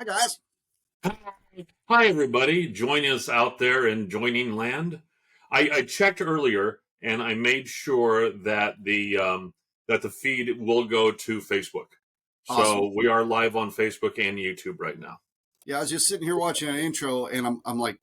Hi, guys. Hi, everybody. Join us out there in joining land. I checked earlier, and I made sure that the feed will go to Facebook. So Awesome. we are live on Facebook and YouTube right now. Yeah, I was just sitting here watching an intro, and I'm like,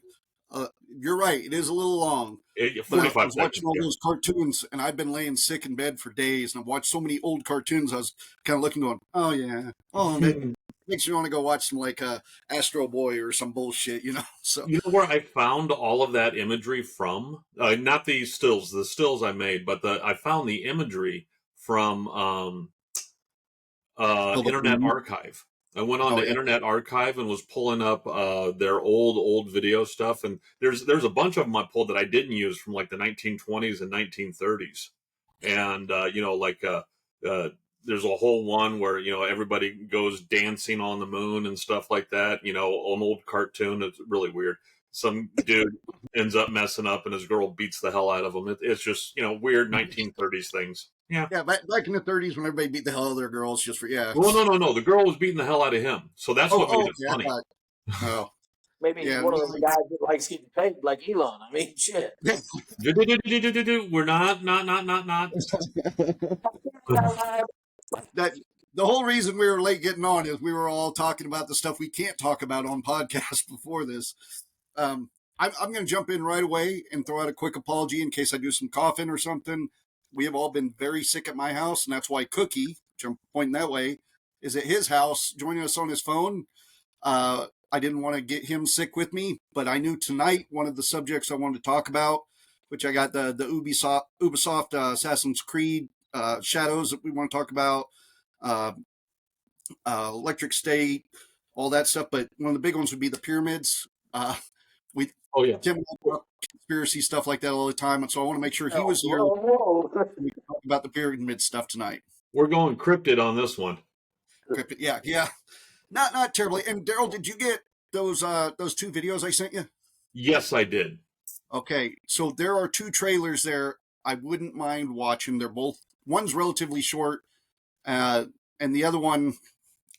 you're right. It is a little long. 45 I was seconds. watching all those cartoons, and I've been laying sick in bed for days, and I've watched so many old cartoons. I was kind of looking, going, "Oh yeah, oh that makes you want to go watch some like Astro Boy or some bullshit," you know. So You know where I found all of that imagery from? Not the stills I made, but I found the imagery from Internet Archive. I went on to Internet Archive and was pulling up their old video stuff, and there's a bunch of them I pulled that I didn't use from like the 1920s and 1930s, and there's a whole one where everybody goes dancing on the moon and stuff like that. An old cartoon. It's really weird. Some dude ends up messing up, and his girl beats the hell out of him. It's just weird 1930s things. Yeah. Yeah, back in the 30s when everybody beat the hell out of their girls just for Well, no. The girl was beating the hell out of him, so that's what made it funny. Maybe one of those guys that likes getting paid, like Elon. I mean, shit. We're not. That the whole reason we were late getting on is we were all talking about the stuff we can't talk about on podcasts before this. I'm going to jump in right away and throw out a quick apology in case I do some coughing or something. We have all been very sick at my house, and that's why Cookie, which I'm pointing that way, is at his house joining us on his phone. I didn't want to get him sick with me, but I knew tonight one of the subjects I wanted to talk about, which I got the Ubisoft Assassin's Creed Shadows that we want to talk about, Electric State, all that stuff. But one of the big ones would be the pyramids. Tim conspiracy stuff like that all the time, and so I want to make sure he was here. We can talk about the pyramid stuff tonight. We're going cryptid on this one. Cryptid, yeah, not terribly. And Daryl, did you get those two videos I sent you? Yes, I did. Okay, so there are two trailers there. I wouldn't mind watching. They're both, one's relatively short, and the other one,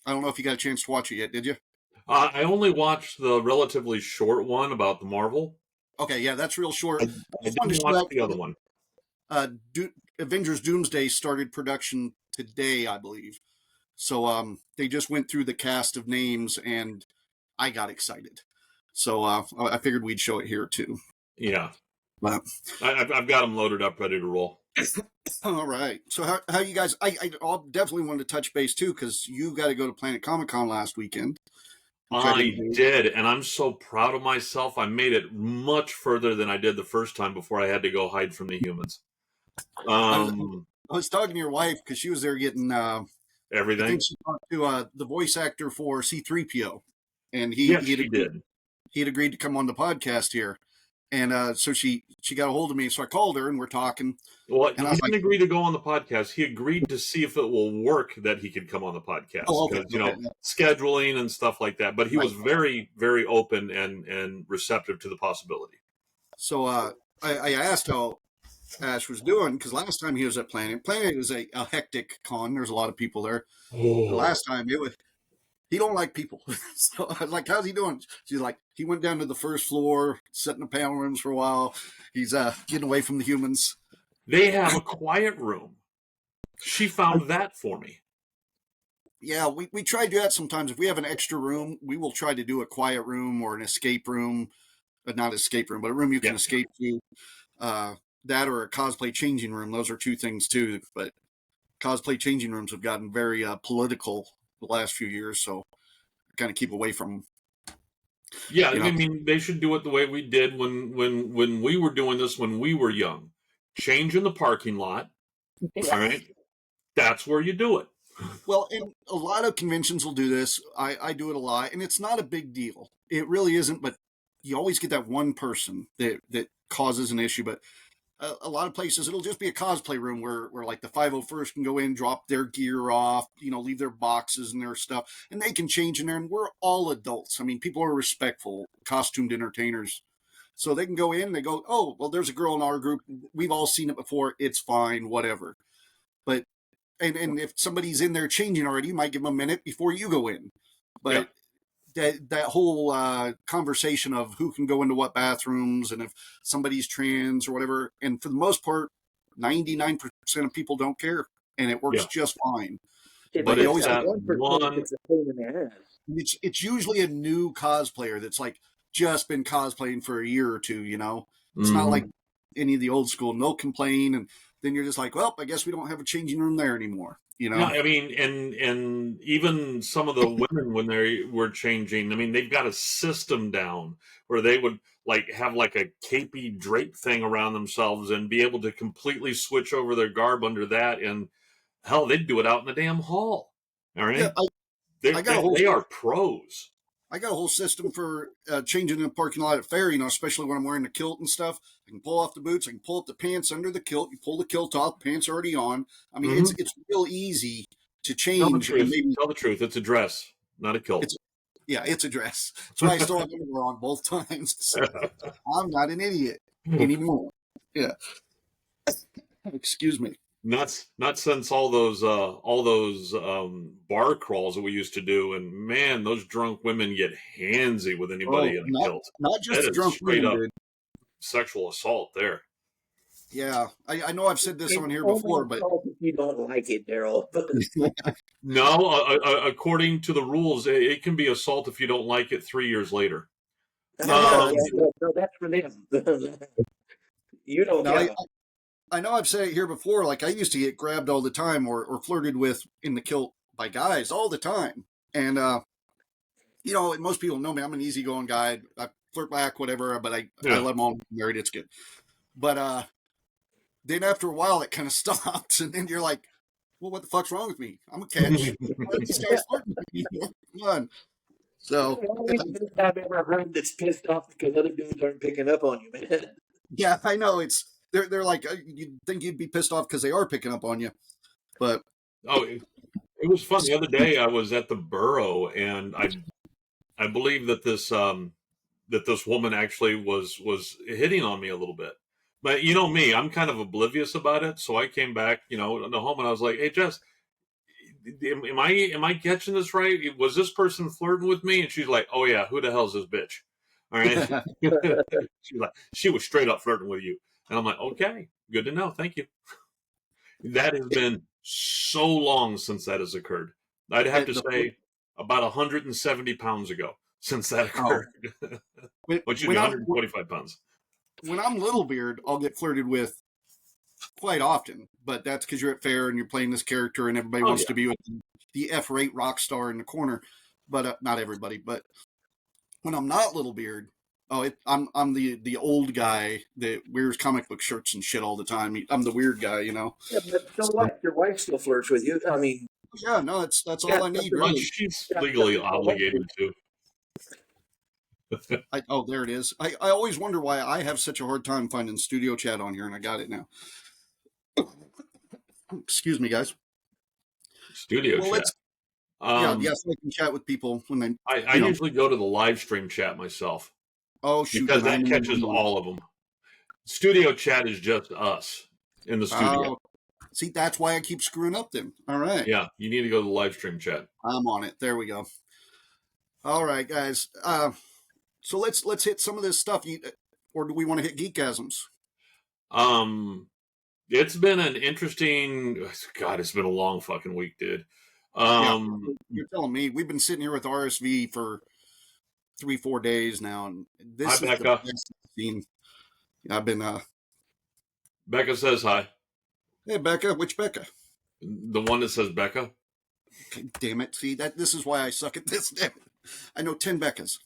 I don't know if you got a chance to watch it yet. Did you? I only watched the relatively short one about the Marvel. Okay, yeah, that's real short. I didn't watch the other one. Avengers Doomsday started production today, I believe. So they just went through the cast of names, and I got excited. So I figured we'd show it here, too. Yeah. But I've got them loaded up, ready to roll. All right. So how you guys, I'll definitely want to touch base, too, because you got to go to Planet Comic-Con last weekend. I did, and I'm so proud of myself. I made it much further than I did the first time before I had to go hide from the humans. I was talking to your wife because she was there getting everything. I think she talked to the voice actor for C3PO, and he had agreed to come on the podcast here, and so she got a hold of me. So I called her, and we're talking. Well, he didn't agree to go on the podcast. He agreed to see if it will work that he could come on the podcast. Scheduling and stuff like that. But he was very, very open and receptive to the possibility. So I asked how Ash was doing, because last time he was at Planet was a hectic con. There's a lot of people there. The last time he don't like people. So I was like, how's he doing? She's like, he went down to the first floor, sat in the panel rooms for a while. He's getting away from the humans. They have a quiet room. She found that for me. Yeah, we try to do that sometimes. If we have an extra room, we will try to do a quiet room or an escape room. Not escape room, but a room you can escape to. That or a cosplay changing room. Those are two things too. But cosplay changing rooms have gotten very political the last few years, so I kind of keep away from them. Yeah, I mean, they should do it the way we did when we were doing this when we were young. Change in the parking lot. All right, that's where you do it. Well, and a lot of conventions will do this. I do it a lot, and it's not a big deal. It really isn't, but you always get that one person that causes an issue. But a lot of places, it'll just be a cosplay room where like the 501st can go in, drop their gear off, leave their boxes and their stuff, and they can change in there. And we're all adults. I mean, people are respectful, costumed entertainers. So they can go in and they go, oh, well, there's a girl in our group. We've all seen it before. It's fine, whatever. But and if somebody's in there changing already, you might give them a minute before you go in. But that whole conversation of who can go into what bathrooms and if somebody's trans or whatever, and for the most part, 99% of people don't care, and it works just fine. But it's that one. It's usually a new cosplayer that's like just been cosplaying for a year or two. It's not like any of the old school. No complain, and then you're just like, well, I guess we don't have a changing room there anymore. No, I mean, and even some of the women when they were changing, I mean, they've got a system down where they would have a capey drape thing around themselves and be able to completely switch over their garb under that, and hell, they'd do it out in the damn hall. All right, they are pros. I got a whole system for changing in the parking lot at fair, especially when I'm wearing the kilt and stuff. I can pull off the boots. I can pull up the pants under the kilt. You pull the kilt off, the pants are already on. I mean, it's real easy to change. Tell the truth. It's a dress, not a kilt. It's a dress. That's why I still have underwear on both times. So I'm not an idiot anymore. Yeah. Excuse me. Not since all those bar crawls that we used to do, and man, those drunk women get handsy with anybody in a kilt. Not just drunk straight women, up dude. Sexual assault there. Yeah, I know I've said this on here before, but if you don't like it, Daryl. No, according to the rules, it can be assault if you don't like it 3 years later. No, that's for them. You don't know. I know I've said it here before. Like, I used to get grabbed all the time or flirted with in the kilt by guys all the time. And, most people know me. I'm an easygoing guy. I flirt back, whatever, but I let them all married. It's good. But then after a while, it kind of stops. And then you're like, well, what the fuck's wrong with me? I'm a catch. This guy's flirting with me. Come on. So, I've ever heard that's pissed off because other dudes aren't picking up on you, man. Yeah, I know. They're like, you'd think you'd be pissed off because they are picking up on you. But it was fun. The other day I was at the Borough, and I believe that this woman actually was hitting on me a little bit. But me, I'm kind of oblivious about it. So I came back, to home, and I was like, "Hey, Jess, am I catching this right? Was this person flirting with me?" And she's like, "Oh yeah, who the hell's this bitch?" All right. She's like, "She was straight up flirting with you." And I'm like, okay, good to know. Thank you. That has been so long since that has occurred. I'd have to say about 170 pounds ago since that occurred. Which should be 125 pounds. When I'm Littlebeard, I'll get flirted with quite often, but that's because you're at fair and you're playing this character and everybody wants to be with the F-rate rock star in the corner. But not everybody. But when I'm not Littlebeard, I'm the old guy that wears comic book shirts and shit all the time. I'm the weird guy, Yeah, but so what? Your wife still flirts with you. I mean, yeah, no, that's all I need. Really. She's legally obligated to. There it is. I always wonder why I have such a hard time finding studio chat on here, and I got it now. Excuse me, guys. Studio chat. Yes, I can chat with people when they. I usually go to the live stream chat myself. Oh, shoot. Because that catches all of them. Studio chat is just us in the studio. See, that's why I keep screwing up then. All right. Yeah, you need to go to the live stream chat. I'm on it. There we go. All right, guys. So let's hit some of this stuff. Or do we want to hit geekasms? It's been an interesting. God, it's been a long fucking week, dude. You're telling me. We've been sitting here with RSV for 3-4 days now, and this is Becca. the best scene. I've been. Becca says hi. Hey, Becca. Which Becca? The one that says Becca? Damn it. See, this is why I suck at this. Damn it. I know 10 Beccas,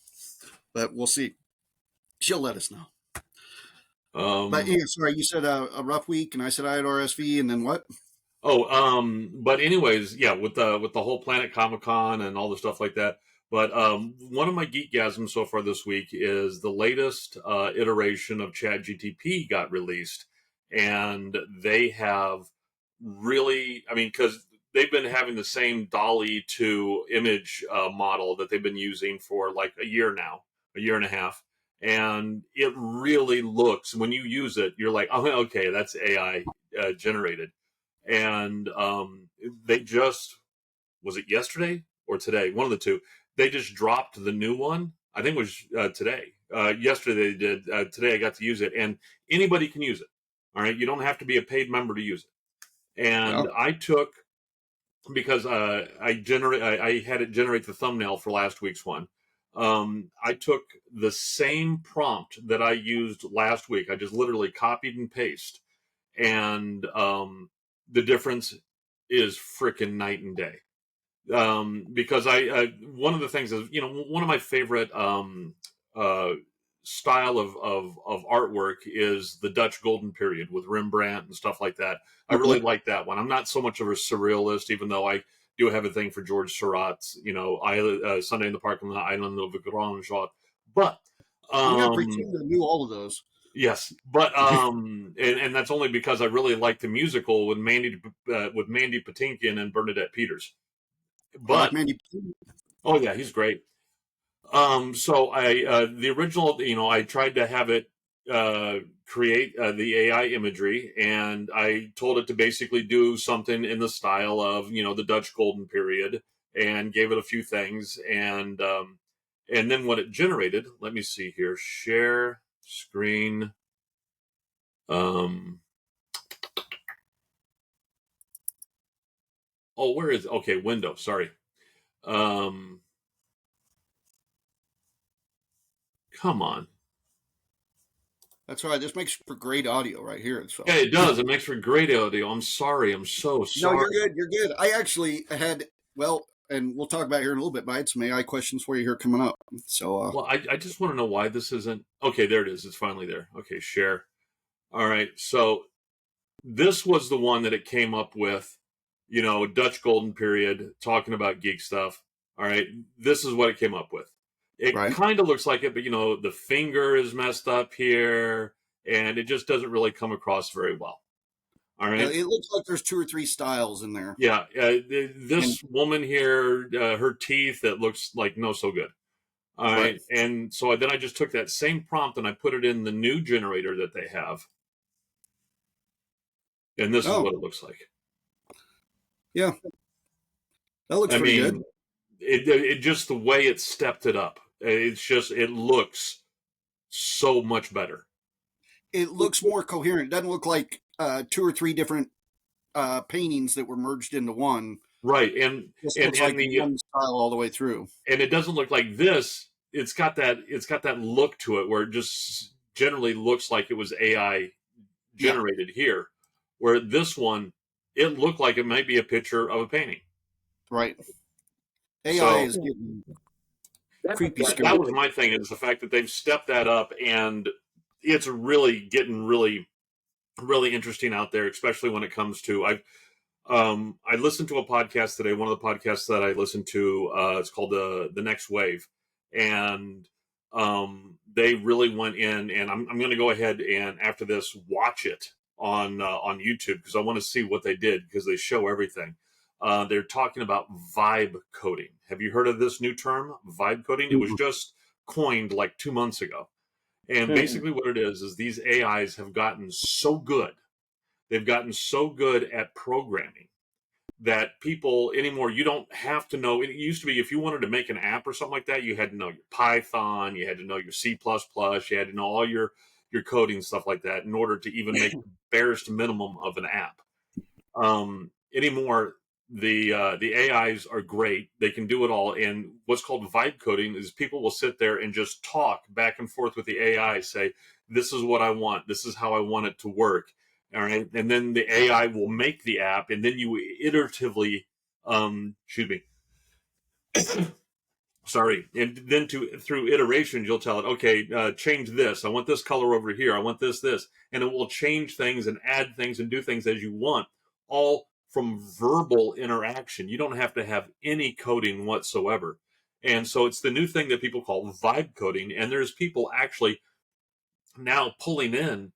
but we'll see. She'll let us know. But yeah, sorry, you said a rough week, and I said I had RSV, and then what? But anyways, yeah, with the whole Planet Comic Con and all the stuff like that. But one of my geekgasms so far this week is the latest iteration of ChatGTP got released, and they have really, I mean, because they've been having the same Dolly to image model that they've been using for like a year now, a year and a half, and it really looks, when you use it, you're like, oh, okay, that's AI generated. And they just, was it yesterday or today, one of the two, they just dropped the new one. I think it was today. Yesterday they did. Today I got to use it, and anybody can use it. All right, you don't have to be a paid member to use it. And Well, I took, because I had it generate the thumbnail for last week's one. I took the same prompt that I used last week. I just literally copied and pasted, and the difference is freaking night and day. Because one of the things is, one of my favorite uh, style of artwork is the Dutch Golden Period with Rembrandt and stuff like that. I really okay. like that one. I'm not so much of a surrealist, even though I do have a thing for George Seurat's, Sunday in the Park on the Island of the Grand Shot. But I'm going to um, pretend I knew all of those. yes, but and that's only because I really like the musical with Mandy Patinkin and Bernadette Peters. I like But Mandy. oh yeah, he's great. So the original, I tried to have it create the AI imagery, and I told it to basically do something in the style of, the Dutch Golden Period, and gave it a few things, and then what it generated. Let me see here. Share screen. Um, oh, where is, okay, window, sorry. Um, Come on. That's all right. This makes for great audio right here. So Yeah, it does. It makes for great audio. I'm sorry. I'm so no, sorry. you're good. You're good. I actually had and we'll talk about it here in a little bit. But I had some AI questions for you here coming up. So Well, I just want to know why this isn't. Okay, there it is. It's finally there. Okay, share. All right. So this was the one that it came up with, Dutch Golden Period, talking about geek stuff. All right. This is what it came up with. It right. kind of looks like it, but, the finger is messed up here, and it just doesn't really come across very well. All right. It looks like there's 2 or 3 styles in there. Yeah. And, This woman here, her teeth, it looks like no so good. All right. right. And so then I just took that same prompt and I put it in the new generator that they have. And this is Oh, what it looks like. yeah. That looks I pretty good. mean, it just the way it stepped it up. It looks so much better. It looks more coherent. It doesn't look like 2 or 3 different paintings that were merged into one. Right. It just looks like one style all the way through. And it doesn't look like this. It's got that look to it where it just generally looks like it was AI generated here. Where this one, it looked like it might be a picture of a painting. Right. AI So is getting creepy that scary. was my thing, is the fact that they've stepped that up, and it's really getting really, really interesting out there, especially when it comes to I listened to a podcast today. One of the podcasts that I listened to, it's called the Next Wave, and they really went in, and I'm going to go ahead and after this watch it on YouTube, because I want to see what they did, because they show everything. They're talking about vibe coding. Have you heard of this new term, vibe coding? It was just coined like 2 months ago. And basically what it is these AIs have gotten so good. They've gotten so good at programming that people anymore, you don't have to know. It used to be, if you wanted to make an app or something like that, you had to know your Python, you had to know your C++, you had to know all your coding, stuff like that, in order to even make the barest minimum of an app. Anymore, the AIs are great. They can do it all. And what's called vibe coding is people will sit there and just talk back and forth with the AI, say, this is what I want. This is how I want it to work. All right. And then the AI will make the app, and then you iteratively, excuse me, sorry, and then through iterations you'll tell it, okay, change this, I want this color over here, I want this, and it will change things and add things and do things as you want, all from verbal interaction. You don't have to have any coding whatsoever. And so it's the new thing that people call vibe coding, and there's people actually now pulling in,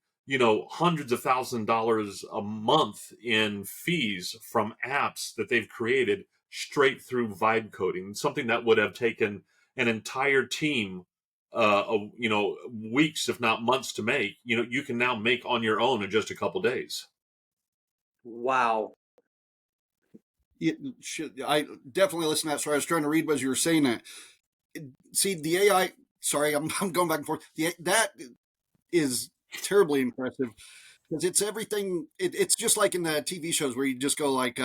hundreds of $1,000s a month in fees from apps that they've created straight through vibe coding, something that would have taken an entire team, weeks, if not months to make. You can now make on your own in just a couple days. Wow. I definitely listen to that. Sorry, I was trying to read as you were saying that. See, the AI, sorry, I'm going back and forth. That is terribly impressive because it's everything. It's just like in the TV shows where you just go like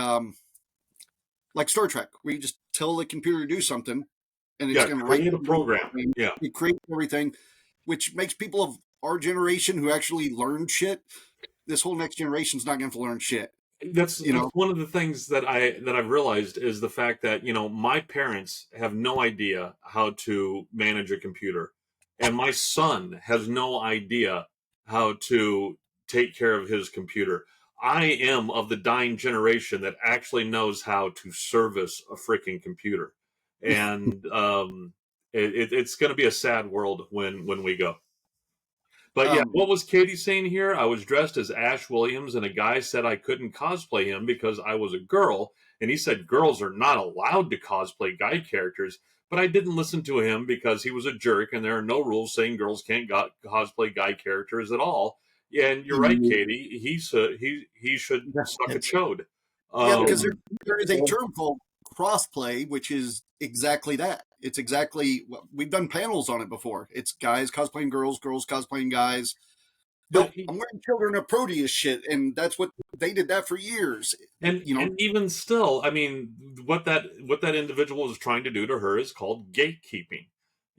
Star Trek, where you just tell the computer to do something, and it's going to create a program. Yeah, it creates everything, which makes people of our generation who actually learn shit. This whole next generation's not going to learn shit. That's one of the things that I've realized is the fact that my parents have no idea how to manage a computer, and my son has no idea how to take care of his computer. I am of the dying generation that actually knows how to service a freaking computer, and it's going to be a sad world when we go. But yeah, what was Katie saying here? I was dressed as Ash Williams, and a guy said I couldn't cosplay him because I was a girl, and he said girls are not allowed to cosplay guy characters. But I didn't listen to him because he was a jerk, and there are no rules saying girls can't cosplay guy characters at all. Yeah, and you're right, Katie. He should suck a chode. Yeah, because there is a term called crossplay, which is exactly that. It's exactly, we've done panels on it before. It's guys cosplaying girls, girls cosplaying guys. But I'm wearing Children of Proteus shit, and that's what they did that for years. And even still, I mean, what that individual is trying to do to her is called gatekeeping.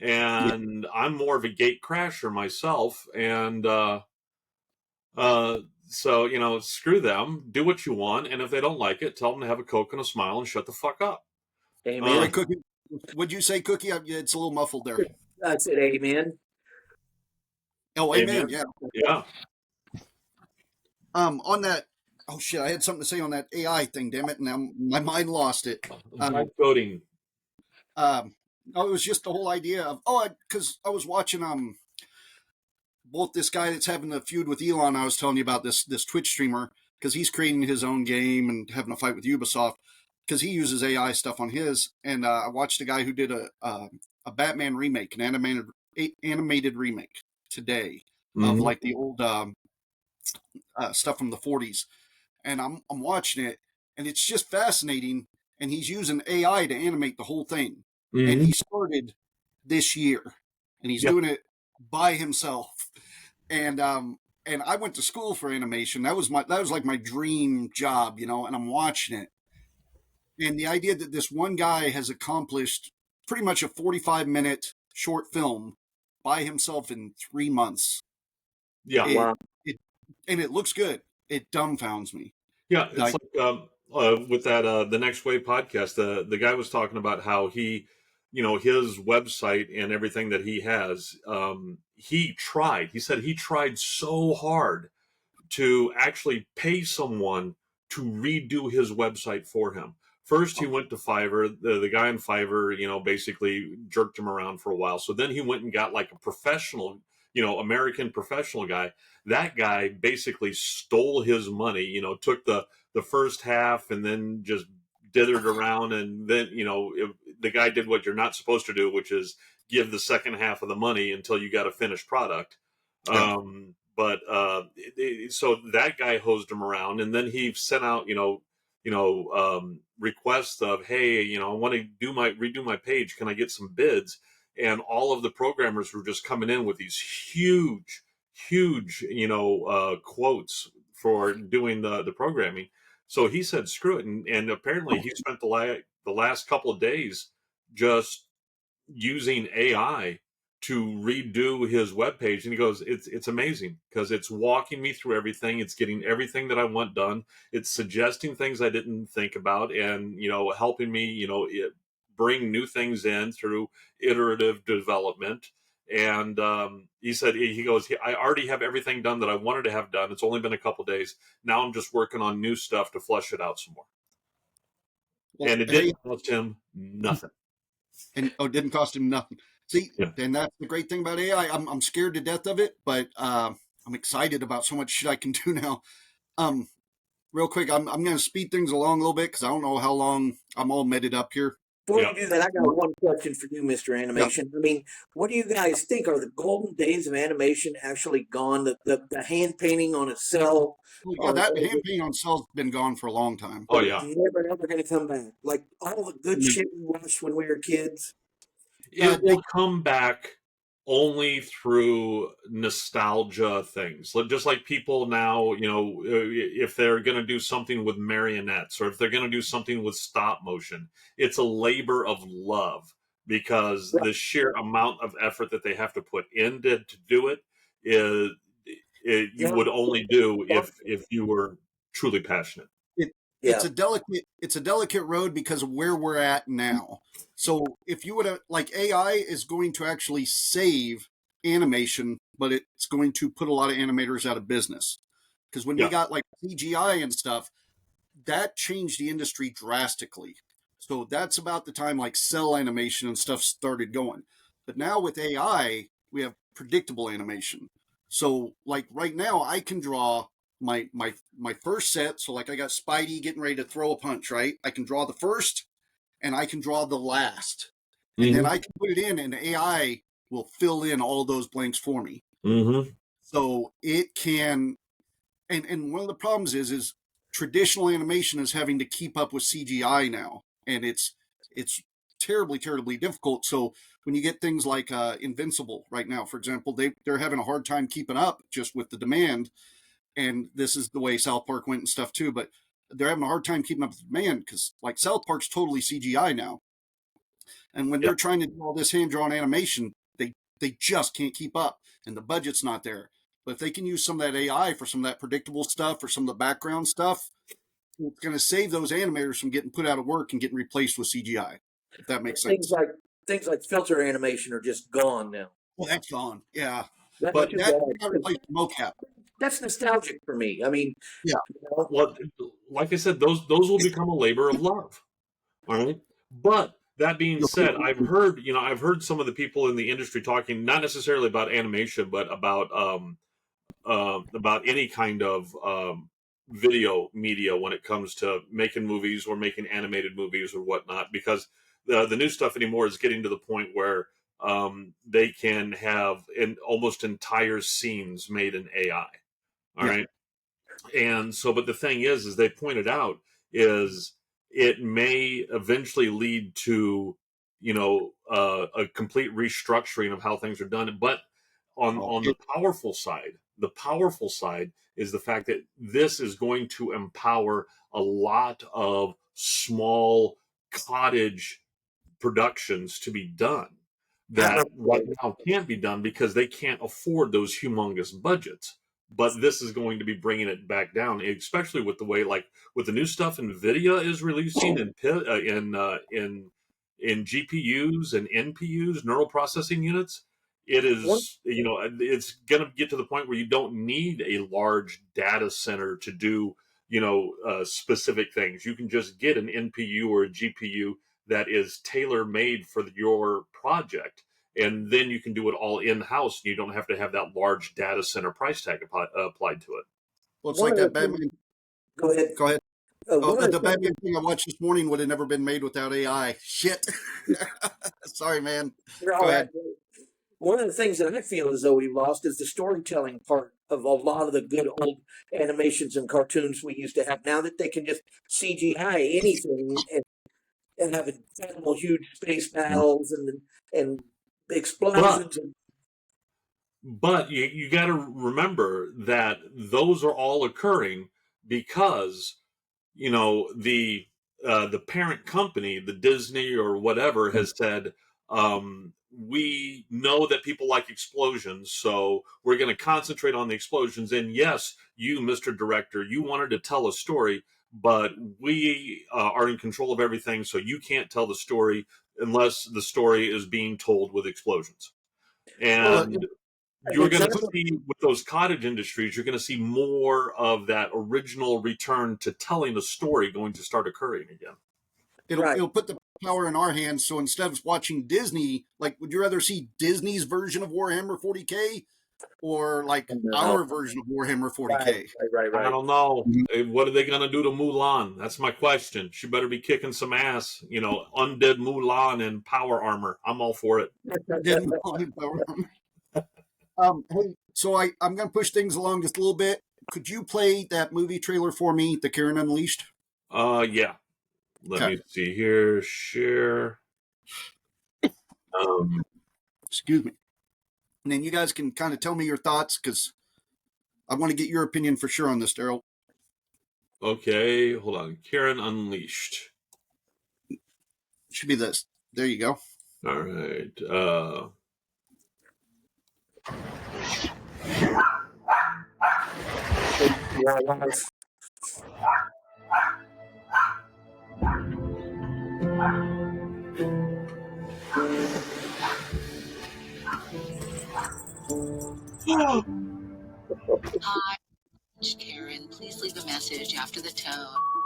And I'm more of a gate crasher myself, and so screw them. Do what you want, and if they don't like it, tell them to have a Coke and a smile and shut the fuck up. Amen. Cookie, would you say, Cookie? It's a little muffled there. I said amen. Oh, amen. Yeah. Yeah. On that. Oh shit! I had something to say on that AI thing. Damn it! Now my mind lost it. Coding. It was just the whole idea of because I was watching both this guy that's having a feud with Elon. I was telling you about this Twitch streamer because he's creating his own game and having a fight with Ubisoft because he uses AI stuff on his. And I watched a guy who did a Batman remake, an animated remake today of like the old stuff from the 40s. And I'm watching it, and it's just fascinating. And he's using AI to animate the whole thing. And he started this year, and he's doing it by himself. And I went to school for animation. That was like my dream job, and I'm watching it. And the idea that this one guy has accomplished pretty much a 45-minute short film by himself in 3 months. Yeah. And it looks good. It dumbfounds me. Yeah, it's like with that the Next Wave podcast, the guy was talking about how he, his website and everything that he has, he said he tried so hard to actually pay someone to redo his website for him. First, he went to Fiverr. The guy in Fiverr, basically jerked him around for a while. So then he went and got like a professional, American professional guy. That guy basically stole his money, took the first half and then just dithered around. And then, the guy did what you're not supposed to do, which is give the second half of the money until you got a finished product. Yeah. So that guy hosed him around, and then he sent out, requests of, hey, I want to redo my page. Can I get some bids? And all of the programmers were just coming in with these huge, quotes for doing the programming. So he said, screw it. And apparently he spent the last couple of days just using AI to redo his webpage, and he goes, it's amazing because it's walking me through everything. It's getting everything that I want done. It's suggesting things I didn't think about, and helping me bring new things in through iterative development. And he said, he goes, I already have everything done that I wanted to have done. It's only been a couple days. Now I'm just working on new stuff to flesh it out some more. Well, And it didn't cost him nothing. And it didn't cost him nothing. See, and that's the great thing about AI. I'm scared to death of it, but I'm excited about so much shit I can do now. Real quick, I'm going to speed things along a little bit because I don't know how long I'm all meted up here. Before you do that, I got one question for you, Mr. Animation. I mean, what do you guys think? Are the golden days of animation actually gone? The hand painting on a cell? Well, that hand painting on cell's been gone for a long time. Oh, yeah. Never, ever going to come back. Like all the good shit we watched when we were kids. It will come back only through nostalgia things. Just like people now, if they're going to do something with marionettes or if they're going to do something with stop motion, it's a labor of love because the sheer amount of effort that they have to put into to do it is you would only do if you were truly passionate. It's a delicate road because of where we're at now. So if you would have, like, AI is going to actually save animation, but it's going to put a lot of animators out of business. Because when we got like CGI and stuff, that changed the industry drastically. So that's about the time like cell animation and stuff started going. But now with AI, we have predictable animation. So like right now, I can draw my first set. So like I got Spidey getting ready to throw a punch, right? I can draw the first and I can draw the last. And then I can put it in and AI will fill in all those blanks for me. So it can, and one of the problems is traditional animation is having to keep up with CGI now. And it's terribly, terribly difficult. So when you get things like Invincible right now, for example, they're having a hard time keeping up just with the demand. And this is the way South Park went and stuff too, but they're having a hard time keeping up with demand because like South Park's totally CGI now. And when they're trying to do all this hand-drawn animation, they just can't keep up and the budget's not there. But if they can use some of that AI for some of that predictable stuff or some of the background stuff, it's going to save those animators from getting put out of work and getting replaced with CGI, if that makes sense. Things like filter animation are just gone now. Well, that's gone, yeah. That's but that replaced mocap. That's nostalgic for me. I mean, well, like I said, those will become a labor of love. All right, but that being said, I've heard some of the people in the industry talking not necessarily about animation, but about any kind of video media when it comes to making movies or making animated movies or whatnot, because the new stuff anymore is getting to the point where they can have almost entire scenes made in AI. All right. And so, but the thing is they pointed out is it may eventually lead to, a complete restructuring of how things are done. But on the powerful side is the fact that this is going to empower a lot of small cottage productions to be done that right now can't be done because they can't afford those humongous budgets. But this is going to be bringing it back down, especially with the way, like with the new stuff NVIDIA is releasing in GPUs and NPUs, neural processing units. It is, it's going to get to the point where you don't need a large data center to do, specific things. You can just get an NPU or a GPU that is tailor-made for your project, and then you can do it all in-house, and you don't have to have that large data center price tag applied to it. Well, it's like that Batman. Go ahead. The Batman thing I watched this morning would have never been made without AI. Shit. Sorry, man. Go ahead. One of the things that I feel as though we lost is the storytelling part of a lot of the good old animations and cartoons we used to have. Now that they can just CGI anything and have incredible huge space battles and explosions. But you got to remember that those are all occurring because the parent company, the Disney or whatever, has said we know that people like explosions, so we're going to concentrate on the explosions. And yes, you, Mr. Director, you wanted to tell a story, but we are in control of everything, so you can't tell the story unless the story is being told with explosions. And you're going to see with those cottage industries, you're going to see more of that original return to telling the story going to start occurring again. It'll put the power in our hands. So instead of watching Disney, like, would you rather see Disney's version of Warhammer 40K or like our version of Warhammer 40K? Right. I don't know. What are they going to do to Mulan? That's my question. She better be kicking some ass. You know, undead Mulan in power armor. I'm all for it. Hey, so I'm going to push things along just a little bit. Could you play that movie trailer for me, the Karen Unleashed? Yeah. Let me see here. Share. Excuse me. And then you guys can kind of tell me your thoughts, because I want to get your opinion for sure on this, Daryl. Okay, hold on. Karen Unleashed. Should be this. There you go. All right. Hi, Karen. Please leave a message after the tone.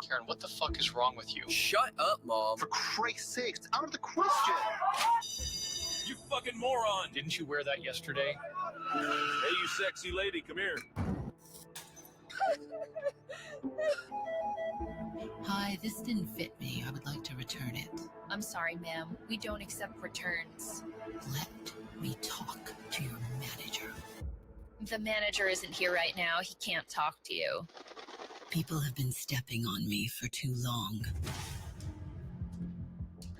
Karen, what the fuck is wrong with you? Shut up, Mom. For Christ's sake, it's out of the question. You fucking moron. Didn't you wear that yesterday? Hey, you sexy lady, come here. Hi, this didn't fit me. I would like to return it. I'm sorry, ma'am. We don't accept returns. Let me talk to your manager. The manager isn't here right now. He can't talk to you. People have been stepping on me for too long.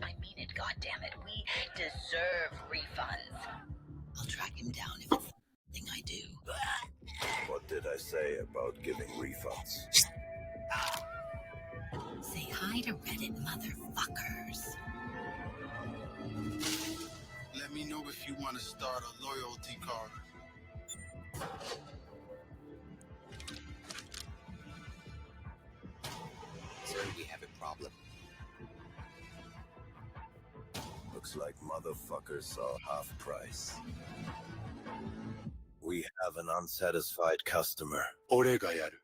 I mean it, goddammit. We deserve refunds. I'll track him down if it's something I do. What did I say about giving refunds? Say hi to Reddit, motherfuckers. Let me know if you want to start a loyalty card. Sir, we have a problem. Looks like motherfuckers saw half price. We have an unsatisfied customer. 俺がやる。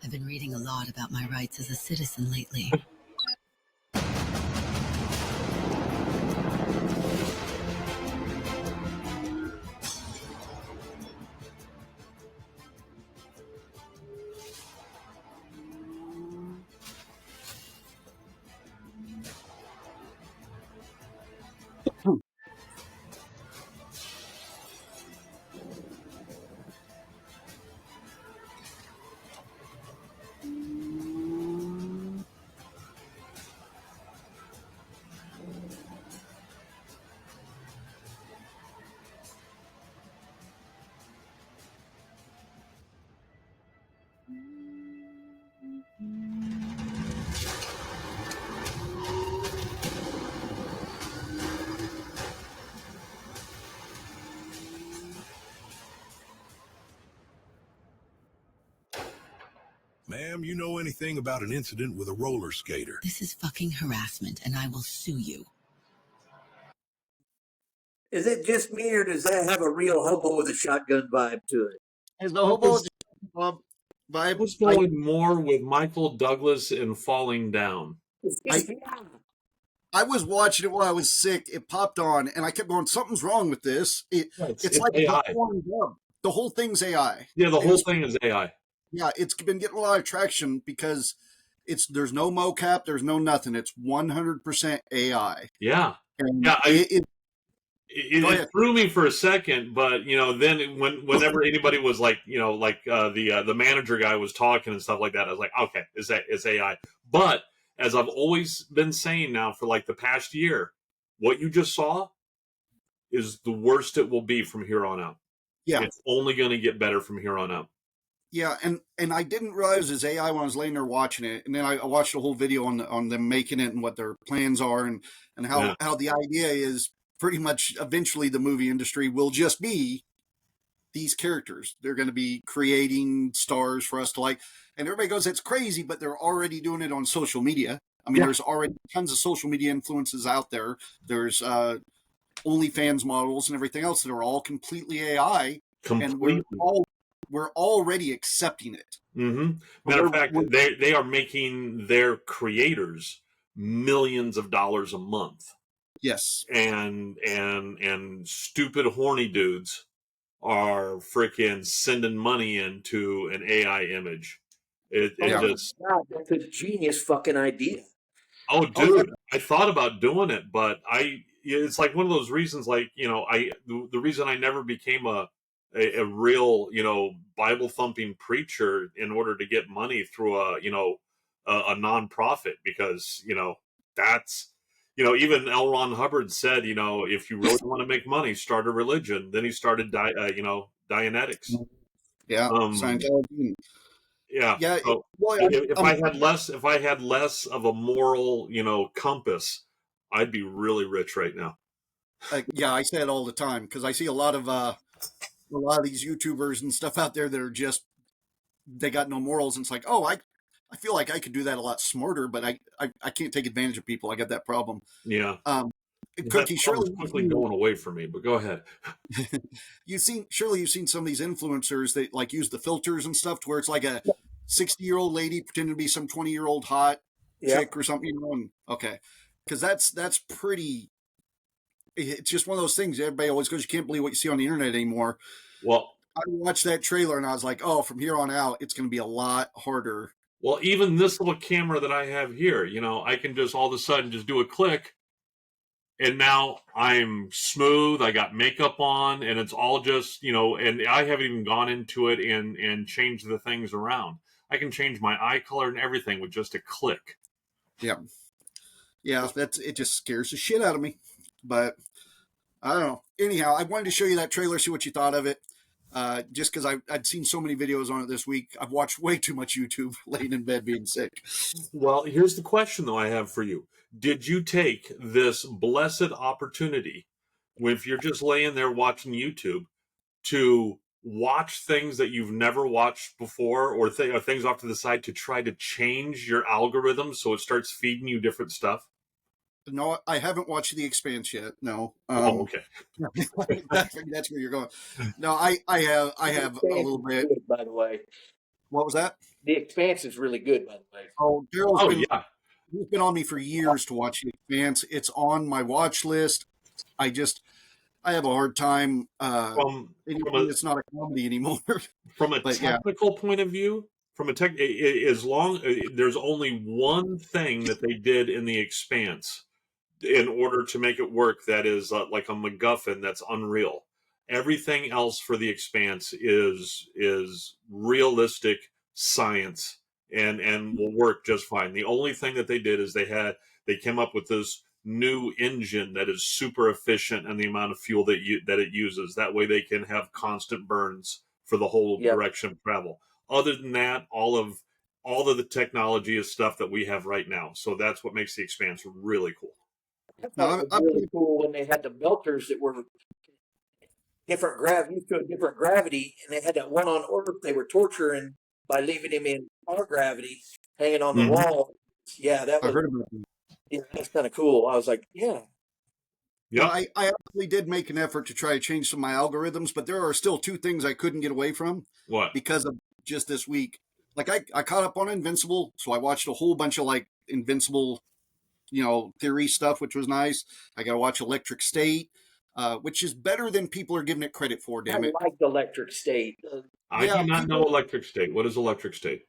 I've been reading a lot about my rights as a citizen lately. Ma'am, you know anything about an incident with a roller skater? This is fucking harassment, and I will sue you. Is it just me, or does that have a real hobo with a shotgun vibe to it? Is the hobo vibe? I was going more with Michael Douglas in Falling Down. I was watching it while I was sick. It popped on, and I kept going, something's wrong with this. It's like AI. The whole thing's AI. Yeah, the whole thing is AI. Yeah, it's been getting a lot of traction because there's no mocap, there's no nothing. It's 100% AI. Yeah. And yeah, it threw me for a second, but then whenever anybody was like, the manager guy was talking and stuff like that, I was like, okay, it's AI. But as I've always been saying now for like the past year, what you just saw is the worst it will be from here on out. Yeah. It's only going to get better from here on out. Yeah, and I didn't realize it's AI when I was laying there watching it, and then I watched a whole video on them making it and what their plans are, and how the idea is pretty much eventually the movie industry will just be these characters. They're going to be creating stars for us to like, and everybody goes, "It's crazy," but they're already doing it on social media. I mean, there's already tons of social media influences out there. There's OnlyFans models and everything else that are all completely AI, and we're already accepting it. Mm-hmm. Matter of fact, they are making their creators millions of dollars a month. Yes, and stupid horny dudes are freaking sending money into an AI image. It just God, that's a genius fucking idea. Oh, dude, I thought about doing it, but it's like one of those reasons, like, the reason I never became a real, Bible thumping preacher in order to get money through a nonprofit, because, that's, even L. Ron Hubbard said, if you really want to make money, start a religion. Then he started, Dianetics. Yeah. Scientology. Yeah. Yeah. So if I had less of a moral, compass, I'd be really rich right now. Yeah, I say it all the time because I see a lot of these YouTubers and stuff out there that are just, they got no morals, and it's like, oh, I feel like I could do that a lot smarter, but I can't take advantage of people. I got that problem. Yeah. Cookie, surely quickly going away from me, but go ahead. You've seen some of these influencers that like use the filters and stuff to where it's like a 60-year-old lady pretending to be some 20-year-old hot chick or something. Okay, because that's pretty. It's just one of those things. Everybody always goes, "You can't believe what you see on the internet anymore." Well, I watched that trailer and I was like, "Oh, from here on out, it's going to be a lot harder." Well, even this little camera that I have here, I can just all of a sudden just do a click, and now I'm smooth. I got makeup on, and it's all just, and I haven't even gone into it and changed the things around. I can change my eye color and everything with just a click. Yeah. Yeah, it just scares the shit out of me. But I don't know. Anyhow, I wanted to show you that trailer, see what you thought of it. Just because I'd seen so many videos on it this week. I've watched way too much YouTube laying in bed being sick. Well, here's the question, though, I have for you. Did you take this blessed opportunity, if you're just laying there watching YouTube, to watch things that you've never watched before, or things off to the side, to try to change your algorithm so it starts feeding you different stuff? No, I haven't watched The Expanse yet. No. Okay. That's where you're going. No, I have a little bit. Good, by the way. What was that? The Expanse is really good, by the way. Oh, yeah. He's been on me for years to watch The Expanse. It's on my watch list. I have a hard time. It's not a comedy anymore. From a technical point of view, as long there's only one thing that they did in The Expanse in order to make it work that is like a MacGuffin that's unreal. Everything else for The Expanse is realistic science and will work just fine. The only thing that they did is they came up with this new engine that is super efficient in the amount of fuel that it uses. That way they can have constant burns for the whole direction of travel. Other than that, all of the technology is stuff that we have right now. So that's what makes The Expanse really cool. I thought it was really cool when they had the belters that were different gravity, to a different gravity, and they had that one on Earth they were torturing by leaving him in our gravity, hanging on the wall. Yeah, that was. I heard about that. Yeah, that's kind of cool. I was like, yeah. Yeah, well, I actually did make an effort to try to change some of my algorithms, but there are still two things I couldn't get away from. What? Because of just this week. Like I caught up on Invincible, so I watched a whole bunch of like Invincible, theory stuff, which was nice. I got to watch Electric State, which is better than people are giving it credit for. Damn it! I like Electric State. I do not know Electric State. What is Electric State?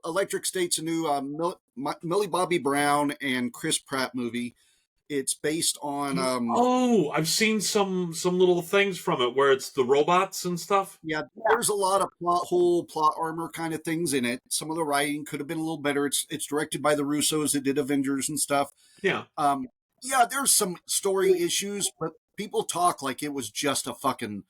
Electric State's a new Millie Bobby Brown and Chris Pratt movie. It's based on. I've seen some little things from it where it's the robots and stuff. Yeah, there's a lot of plot armor kind of things in it. Some of the writing could have been a little better. It's directed by the Russos that did Avengers and stuff. Yeah. Yeah, there's some story issues, but people talk like it was just a fucking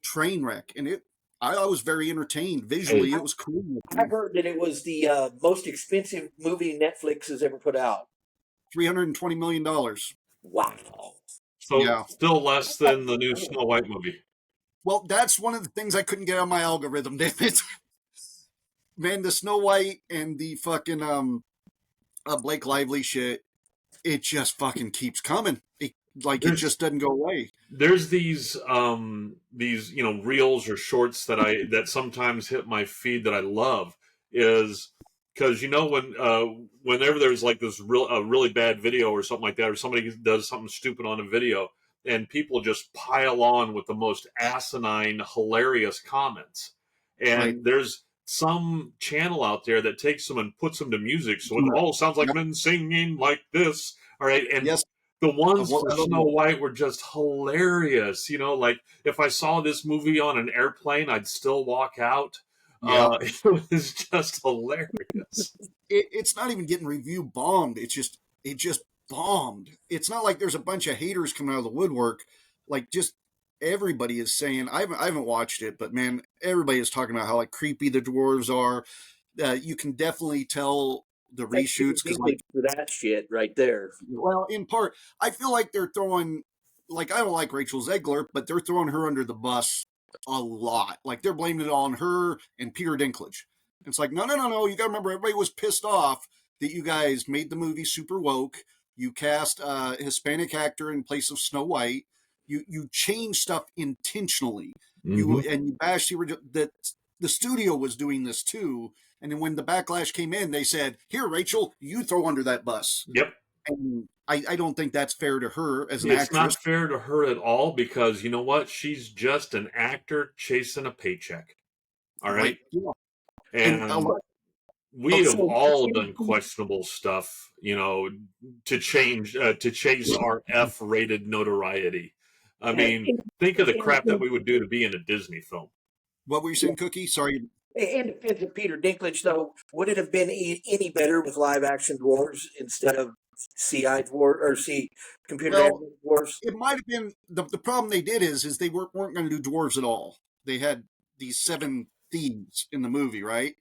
train wreck, and I was very entertained visually. It was cool. I heard that it was the most expensive movie Netflix has ever put out. $320 million. Wow. So still less than the new Snow White movie. Well, that's one of the things I couldn't get on my algorithm, damn it. Man, the Snow White and the fucking Blake Lively shit, it just fucking keeps coming. It just doesn't go away. There's these reels or shorts that sometimes hit my feed that I love, is because whenever there's like this really bad video or something like that, or somebody does something stupid on a video, and people just pile on with the most asinine, hilarious comments, and there's some channel out there that takes them and puts them to music, so it all sounds like men singing like this. All right, and the ones for Snow White were just hilarious. Like if I saw this movie on an airplane, I'd still walk out. It was just hilarious. It's not even getting review bombed. It just bombed. It's not like there's a bunch of haters coming out of the woodwork. Like, just everybody is saying, I haven't watched it, but man, everybody is talking about how like creepy the dwarves are. You can definitely tell the reshoots because that shit right there. Well, in part, I feel like they're throwing, like, I don't like Rachel Zegler, but they're throwing her under the bus a lot. Like, they're blaming it on her and Peter Dinklage. And it's like, no. You got to remember, everybody was pissed off that you guys made the movie super woke. You cast a Hispanic actor in place of Snow White. You changed stuff intentionally. You bashed that the studio was doing this too. And then when the backlash came in, they said, here, Rachel, you throw under that bus. Yep. And I don't think that's fair to her as an actress. It's not fair to her at all, because you know what? She's just an actor chasing a paycheck. All right? Yeah. And we have all done questionable stuff, to chase our F-rated notoriety. I mean, think of the crap that we would do to be in a Disney film. What were you saying, Cookie? Sorry. In defense of Peter Dinklage, though, would it have been any better with live-action dwarves instead of CI dwarf or computer-animated dwarves? It might have been the problem they did is they weren't going to do dwarves at all. They had these 7 thieves in the movie, right?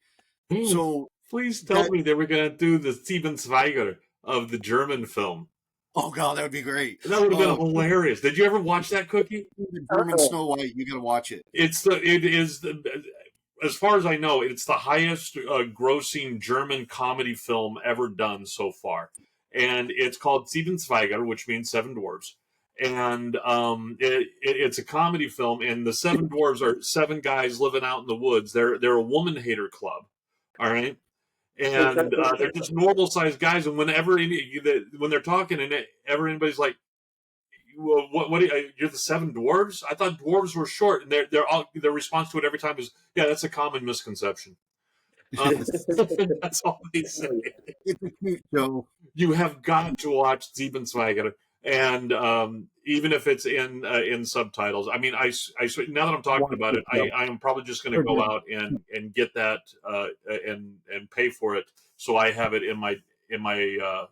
So please tell me they were going to do the Steven Zweiger of the German film. Oh God, that would be great. That would have been hilarious. Did you ever watch that, Cookie? The German Snow White. You got to watch it. As far as I know, it's the highest grossing German comedy film ever done so far. And it's called Sieben Zwerge, which means 7 dwarves. And it's a comedy film, and the 7 dwarves are 7 guys living out in the woods. They're a woman hater club, all right? And they're just normal sized guys. And when they're talking, and anybody's like, well, what you're the 7 dwarves? I thought dwarves were short. And their response to it every time is, yeah, that's a common misconception. That's all they say. It's a cute show. You have got to watch Sieben Zwerge, and even if it's in subtitles. I mean, I now that I'm talking about it, I am probably just going to go out and get that and pay for it, so I have it in my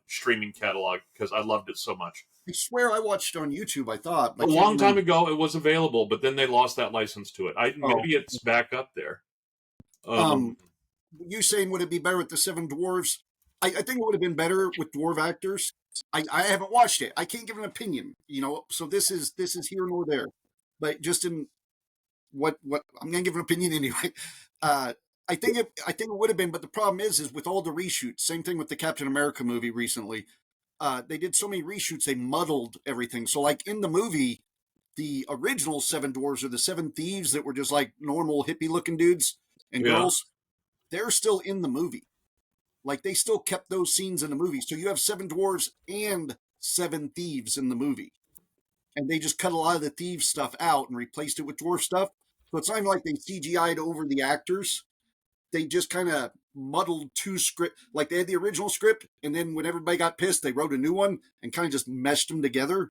streaming catalog, because I loved it so much. I swear I watched it on YouTube. I thought a long time ago it was available, but then they lost that license to it. Maybe it's back up there. You saying would it be better with the 7 dwarves? I think it would have been better with dwarf actors. I haven't watched it. I can't give an opinion, so this is here nor there. But just in what I'm gonna give an opinion anyway. I think it would have been, but the problem is with all the reshoots, same thing with the Captain America movie recently. They did so many reshoots, they muddled everything. So like in the movie, the original 7 dwarves are the 7 thieves that were just like normal hippie looking dudes and girls. They're still in the movie. Like, they still kept those scenes in the movie. So you have 7 dwarves and 7 thieves in the movie. And they just cut a lot of the thieves stuff out and replaced it with dwarf stuff. So it's not even like they CGI'd over the actors. They just kind of muddled 2 scripts. Like, they had the original script, and then when everybody got pissed, they wrote a new one and kind of just meshed them together.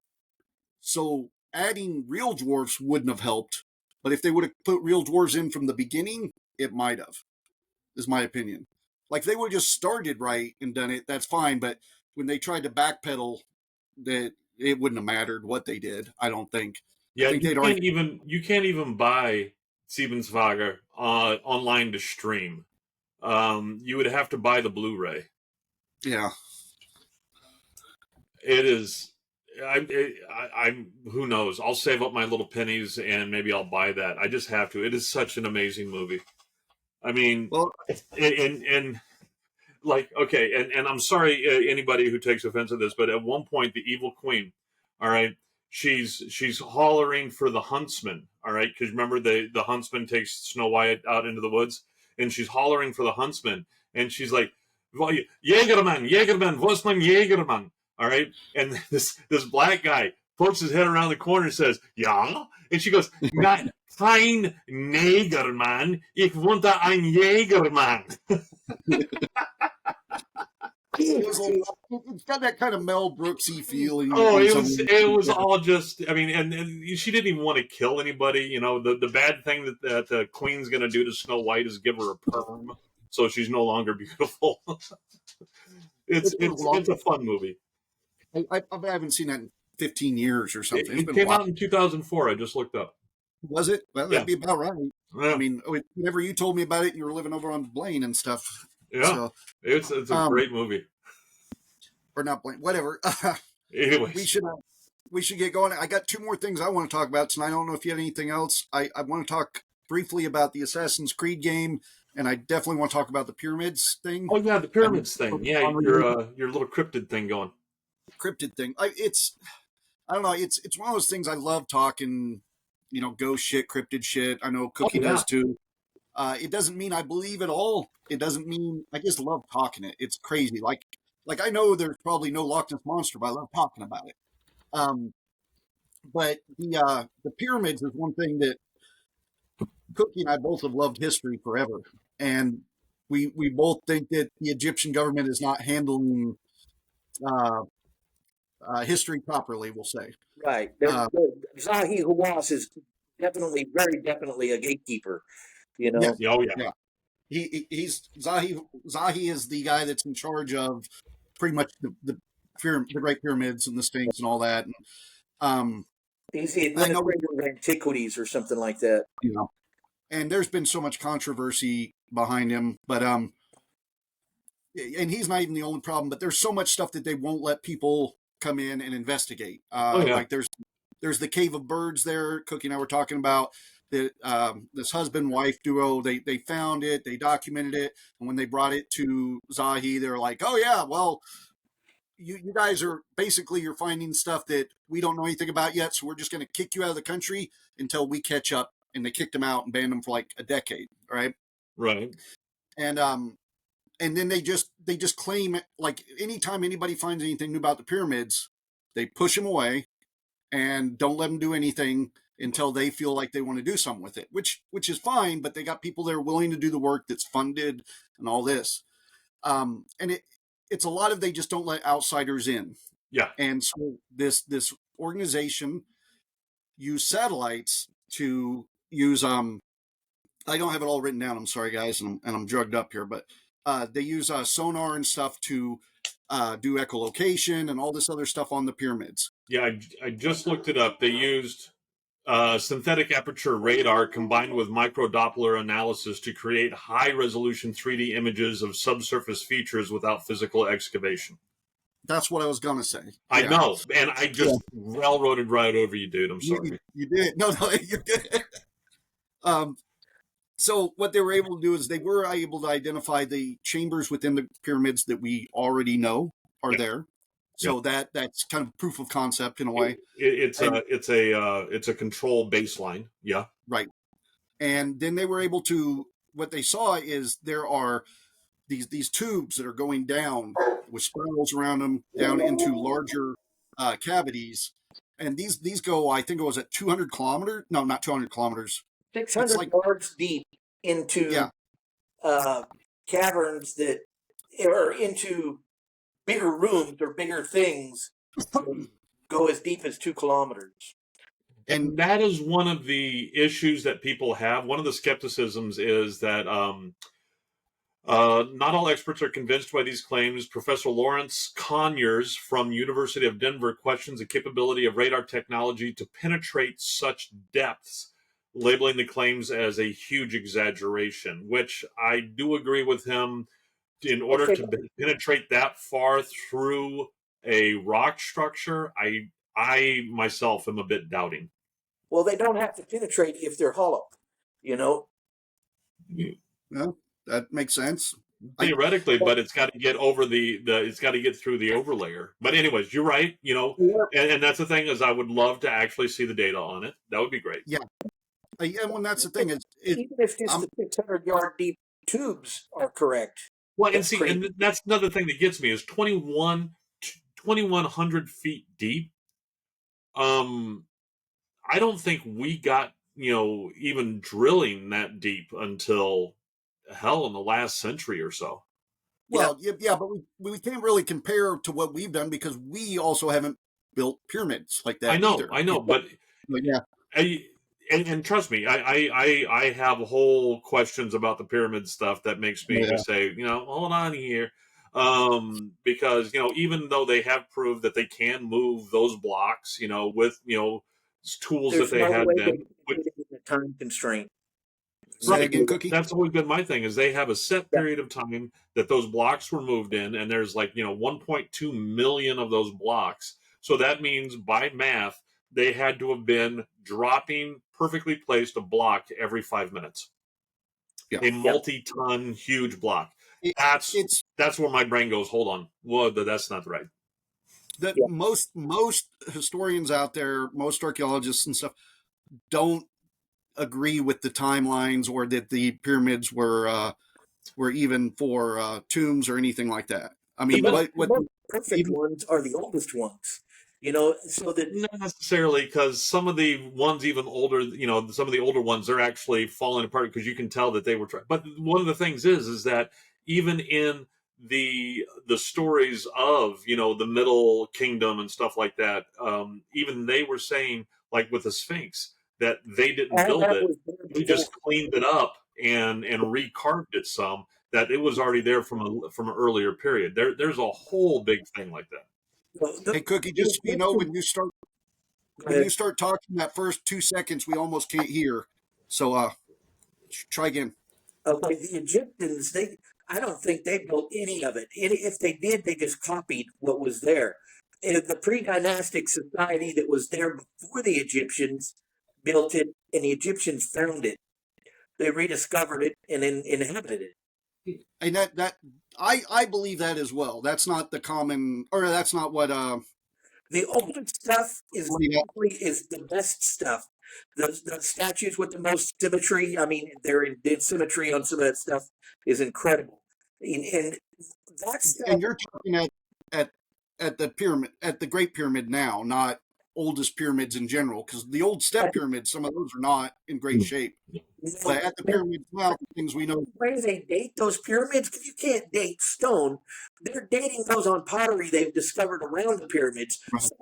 So adding real dwarves wouldn't have helped. But if they would have put real dwarves in from the beginning, it might have. Is my opinion. Like, if they would have just started right and done it, that's fine. But when they tried to backpedal, that it wouldn't have mattered what they did. I don't think. Yeah, I think you can't even buy Siebenswager online to stream. You would have to buy the Blu-ray. Yeah. It is. I'm. Who knows? I'll save up my little pennies and maybe I'll buy that. I just have to. It is such an amazing movie. I mean, Well, and like, okay, and I'm sorry anybody who takes offense to this, but at one point the evil queen, all right, she's hollering for the huntsman, all right, because remember the huntsman takes Snow White out into the woods, and she's hollering for the huntsman, and she's like, Jägerman, Jägerman, what's my Jägerman, all right, and this black guy pokes his head around the corner and says, yeah, and she goes, nein, kein Negerman, ich want ein Jägerman. It's got that kind of Mel Brooksy feeling. Oh, it was all just. I mean, and she didn't even want to kill anybody. You know, the bad thing that the Queen's going to do to Snow White is give her a perm, so she's no longer beautiful. it's a fun movie. I haven't seen that in 15 years or something. It came out in 2004. I just looked up. Was it? Well, that'd be about right. Yeah. I mean, whenever you told me about it, you were living over on Blaine and stuff. Yeah, so, it's a great movie. Or not Blaine, whatever. Anyways. We should get going. I got two more things I want to talk about tonight. I don't know if you had anything else. I want to talk briefly about the Assassin's Creed game, and I definitely want to talk about the pyramids thing. Oh yeah, the pyramids thing. Yeah, your little cryptid thing going. Cryptid thing. I don't know. It's one of those things I love talking. You know, ghost shit, cryptid shit. I know Cookie does too. It doesn't mean I believe it all. It doesn't mean I just love talking it. It's crazy. Like I know there's probably no Loch Ness monster, but I love talking about it. But the pyramids is one thing that Cookie and I both have loved history forever, and we both think that the Egyptian government is not handling history properly. We'll say right. Zahi Hawass is very definitely a gatekeeper. You know. Yeah. Oh yeah. He's Zahi is the guy that's in charge of pretty much the Great Pyramids and the Sphinx and all that. And, he's the administrator of antiquities or something like that. You know, and there's been so much controversy behind him, but and he's not even the only problem. But there's so much stuff that they won't let people come in and investigate. Like there's the Cave of Birds there. Cookie and I were talking about. This husband-wife duo, they found it, they documented it, and when they brought it to Zahi, they were like, oh yeah, well, you guys are basically, you're finding stuff that we don't know anything about yet, so we're just going to kick you out of the country until we catch up. And they kicked him out and banned him for like a decade, right? Right. And then they just claim it, like anytime anybody finds anything new about the pyramids, they push him away and don't let him do anything until they feel like they want to do something with it, which is fine, but they got people there willing to do the work that's funded and all this. And it's a lot of, they just don't let outsiders in. Yeah. And so this organization use satellites to use, I don't have it all written down. I'm sorry guys. And I'm drugged up here, but they use sonar and stuff to do echolocation and all this other stuff on the pyramids. Yeah. I just looked it up. They used synthetic aperture radar combined with microdoppler analysis to create high-resolution 3D images of subsurface features without physical excavation. That's what I was going to say. I know, and I just railroaded right over you, dude. I'm sorry. You did. No, you did. So what they were able to do is they were able to identify the chambers within the pyramids that we already know are there. So that's kind of proof of concept in a way. It's a control baseline. Yeah. Right. And then they were able to, what they saw is there are these tubes that are going down with spirals around them down into larger cavities. And these go, I think it was at 200 kilometers. No, not 200 kilometers. 600 yards deep into caverns that are into bigger rooms or bigger things go as deep as 2 kilometers. And that is one of the issues that people have. One of the skepticisms is that Not all experts are convinced by these claims. Professor Lawrence Conyers from University of Denver questions the capability of radar technology to penetrate such depths, labeling the claims as a huge exaggeration, which I do agree with him. In order Okay, to penetrate that far through a rock structure, I myself am a bit doubting. well, they don't have to penetrate if they're hollow, you know. Well, that makes sense. Theoretically, but it's got to get over the it's got to get through the overlayer. But anyways, you're right. And that's the thing is, I would love to actually see the data on it. That would be great. Yeah. Well, that's the thing. Even if just the 600-yard deep tubes are correct. Well, and see, and that's another thing that gets me is 2,100 feet deep. I don't think we got even drilling that deep until hell in the last century or so. Well, yeah, but we can't really compare to what we've done because we also haven't built pyramids like that. I know, but yeah. And trust me, I have whole questions about the pyramid stuff that makes me just say, hold on here. Because, even though they have proved that they can move those blocks, with, tools There's that they no had way then. they can a time constraint. Say again, Cookie? That's always been my thing is they have a set period of time that those blocks were moved in, and there's 1.2 million of those blocks. So that means by math, they had to have been dropping perfectly placed a block every 5 minutes. Yeah. A multi-ton huge block. That's where my brain goes, hold on. Well, that's not right. Most historians out there, most archaeologists and stuff, don't agree with the timelines or that the pyramids were even for tombs or anything like that. I mean, the most perfect ones are the oldest ones. So that not necessarily, because some of the ones even older, some of the older ones, they're actually falling apart because you can tell that they were trying. But one of the things is that even in the stories of the Middle Kingdom and stuff like that, even they were saying, like with the Sphinx, that they didn't build it; we just cleaned it up and recarved it some. That it was already there from an earlier period. There's a whole big thing like that. Hey, Cookie, just so you know, when you start talking that first 2 seconds, we almost can't hear. So try again. Okay, the Egyptians, I don't think they built any of it. If they did, they just copied what was there. And the pre-dynastic society that was there before the Egyptians built it, and the Egyptians found it. They rediscovered it and then inhabited it. And I believe that as well. That's not the common, or that's not what the oldest stuff is the best stuff. The statues with the most symmetry, I mean, their symmetry on some of that stuff is incredible. And that's and you're talking at the pyramid, at the Great Pyramid now, not oldest pyramids in general, because the old step pyramids, some of those are not in great shape. But at the pyramids now, things we know. Why do they date those pyramids? Because you can't date stone. They're dating those on pottery they've discovered around the pyramids. Right. So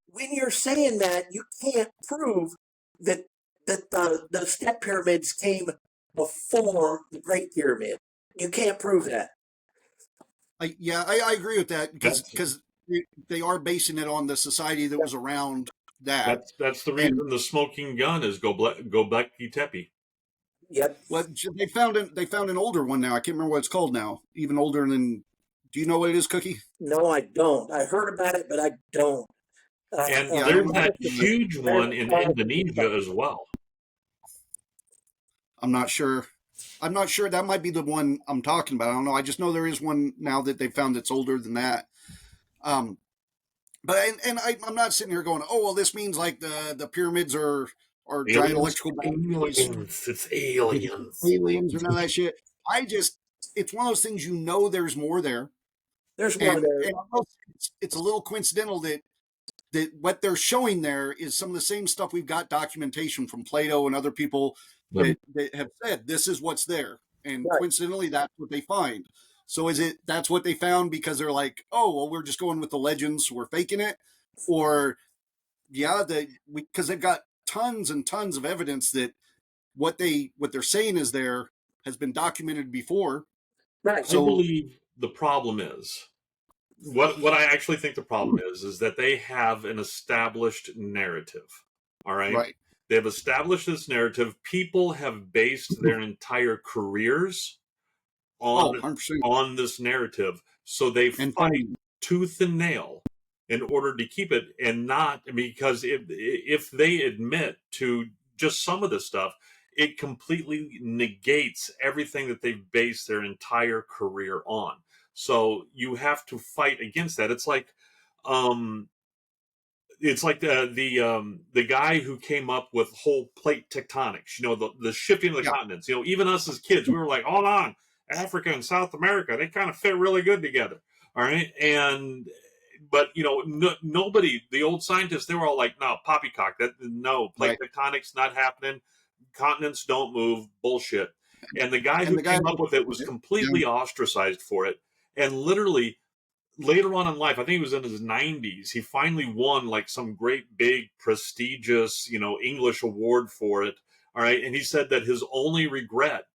when you're saying that, you can't prove that the step pyramids came before the Great Pyramid. You can't prove that. I agree with that because they are basing it on the society that was around that. That's the reason the smoking gun is Göbekli Tepe. Yep. Well, they found an older one now. I can't remember what it's called now. Even older than. Do you know what it is, Cookie? No, I don't. I heard about it, but I don't. And there's that huge one in Indonesia as well. I'm not sure. That might be the one I'm talking about. I don't know. I just know there is one now that they found that's older than that. But I'm not sitting here going, oh, well, this means like the pyramids are giant electrical aliens. It's aliens. Aliens or none of that shit. It's one of those things, there's more there. There's more there. And it's a little coincidental that what they're showing there is some of the same stuff we've got documentation from Plato and other people that have said this is what's there. And coincidentally, that's what they find. So that's what they found because they're like, oh, well, we're just going with the legends, so we're faking it? Or, because they've got tons and tons of evidence that what they're saying is there has been documented before. Right. I believe the problem is what I actually think the problem is that they have an established narrative. All right. Right. They have established this narrative. People have based their entire careers on 100%. this narrative. So they And fight tooth and nail in order to keep it, and not because if they admit to just some of this stuff, it completely negates everything that they've based their entire career on. So you have to fight against that. It's like the guy who came up with whole plate tectonics, the shifting of the continents. Even us as kids, we were like, hold on, Africa and South America, they kind of fit really good together. All right. But nobody, the old scientists, they were all like, no, poppycock, plate tectonics not happening. Continents don't move, bullshit. And the guy who came up with it was completely ostracized for it. And literally, later on in life, I think he was in his 90s, he finally won like some great big prestigious, English award for it. All right. And he said that his only regret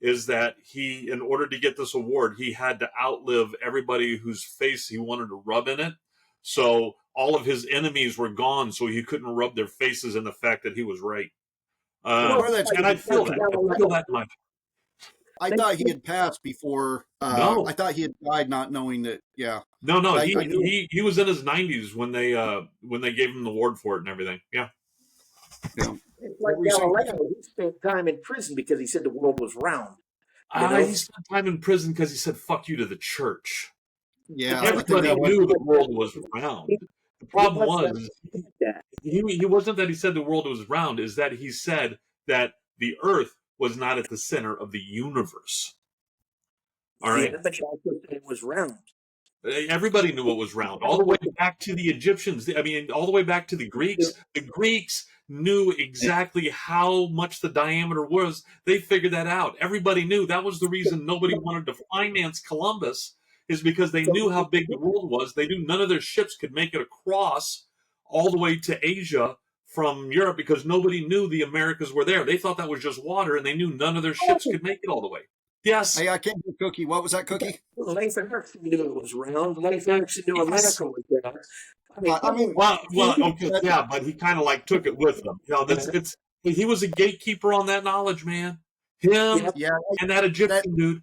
is that in order to get this award, he had to outlive everybody whose face he wanted to rub in it. So all of his enemies were gone, so he couldn't rub their faces in the fact that he was right. And I feel that. I feel that much. I thought he had passed before. No. I thought he had died not knowing that. Yeah. No. He was in his 90s when they gave him the award for it and everything. Yeah. Yeah. It's like Galileo, he spent time in prison because he said the world was round. He spent time in prison because he said "fuck you" to the church. Yeah, everybody knew the world was round. The problem was he wasn't that he said the world was round. Is that he said that the Earth was not at the center of the universe. All right, but also said it was round. Everybody knew it was round, all the way back to the Egyptians. I mean, all the way back to the Greeks. The Greeks knew exactly how much the diameter was. They figured that out. Everybody knew. That was the reason nobody wanted to finance Columbus, is because they knew how big the world was. They knew none of their ships could make it across all the way to Asia from Europe because nobody knew the Americas were there. They thought that was just water, and they knew none of their ships could make it all the way. Yes. Hey, I came to Cookie. What was that, Cookie? Leif Erikson knew it was round. Leif Erikson knew America was there. Okay, yeah, but he kind of like took it with him. He was a gatekeeper on that knowledge, man. Him and that Egyptian dude.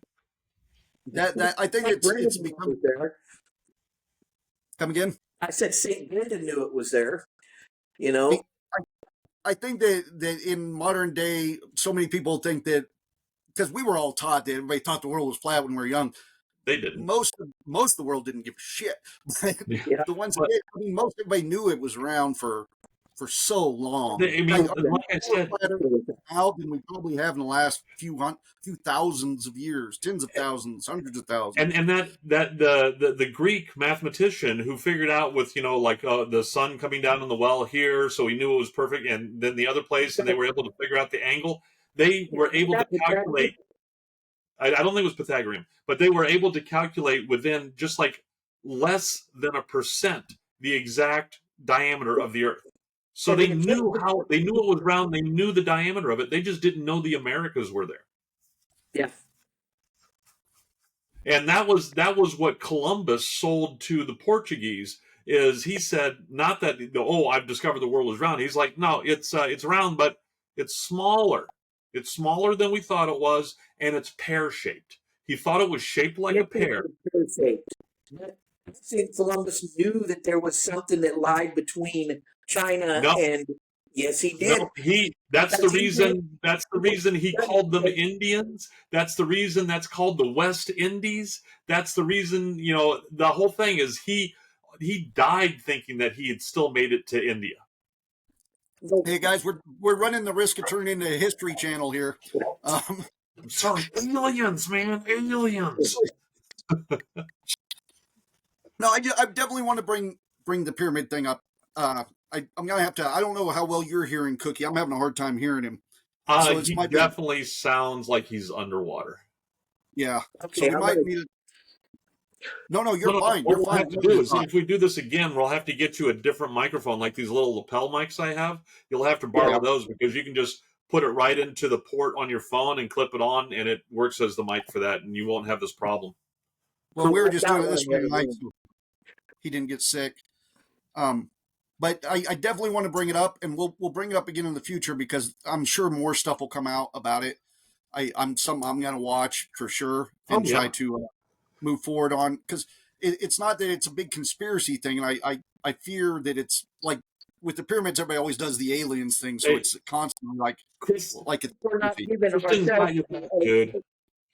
That I think it's become there. Come again? I said St. Brendan knew it was there. I think that in modern day, so many people think that because we were all taught that everybody thought the world was flat when we were young. They didn't. Most of the world didn't give a shit. The ones that did, most everybody knew it was round for so long. I mean, like I said, out than we probably have in the last few thousands of years, tens of thousands, hundreds of thousands. And the Greek mathematician who figured out with the sun coming down in the well here, so he knew it was perfect, and then the other place, and they were able to figure out the angle. They were able to calculate. I don't think it was Pythagorean, but they were able to calculate within just like less than 1% the exact diameter of the Earth. So they knew it was round. They knew the diameter of it. They just didn't know the Americas were there. Yeah. And that was what Columbus sold to the Portuguese. Is he said not that I've discovered the world was round. He's like, no, it's round, but it's smaller. It's smaller than we thought it was, and it's pear-shaped. He thought it was shaped like a pear. Pear-shaped. I think Columbus knew that there was something that lied between China and. Yes, he did. No, that's the reason he called them Indians. That's the reason that's called the West Indies. That's the reason, the whole thing is he died thinking that he had still made it to India. Hey guys, we're running the risk of turning into a History Channel here. I'm sorry, aliens, man, aliens. No, I definitely want to bring the pyramid thing up. I'm gonna have to. I don't know how well you're hearing Cookie. I'm having a hard time hearing him. He definitely sounds like he's underwater. Yeah. Okay, so we might need. No, you're fine. What we'll have to do is, if we do this again, we'll have to get you a different microphone, like these little lapel mics I have. You'll have to borrow those because you can just put it right into the port on your phone and clip it on, and it works as the mic for that, and you won't have this problem. Well, we were just doing it this way tonight, so he didn't get sick. But I definitely want to bring it up, and we'll bring it up again in the future because I'm sure more stuff will come out about it. I'm going to watch for sure and try to move forward on, because it's not that it's a big conspiracy thing, and I fear that it's like with the pyramids, everybody always does the aliens thing, so it's constantly like it's we're not goofy. giving ourselves. Good.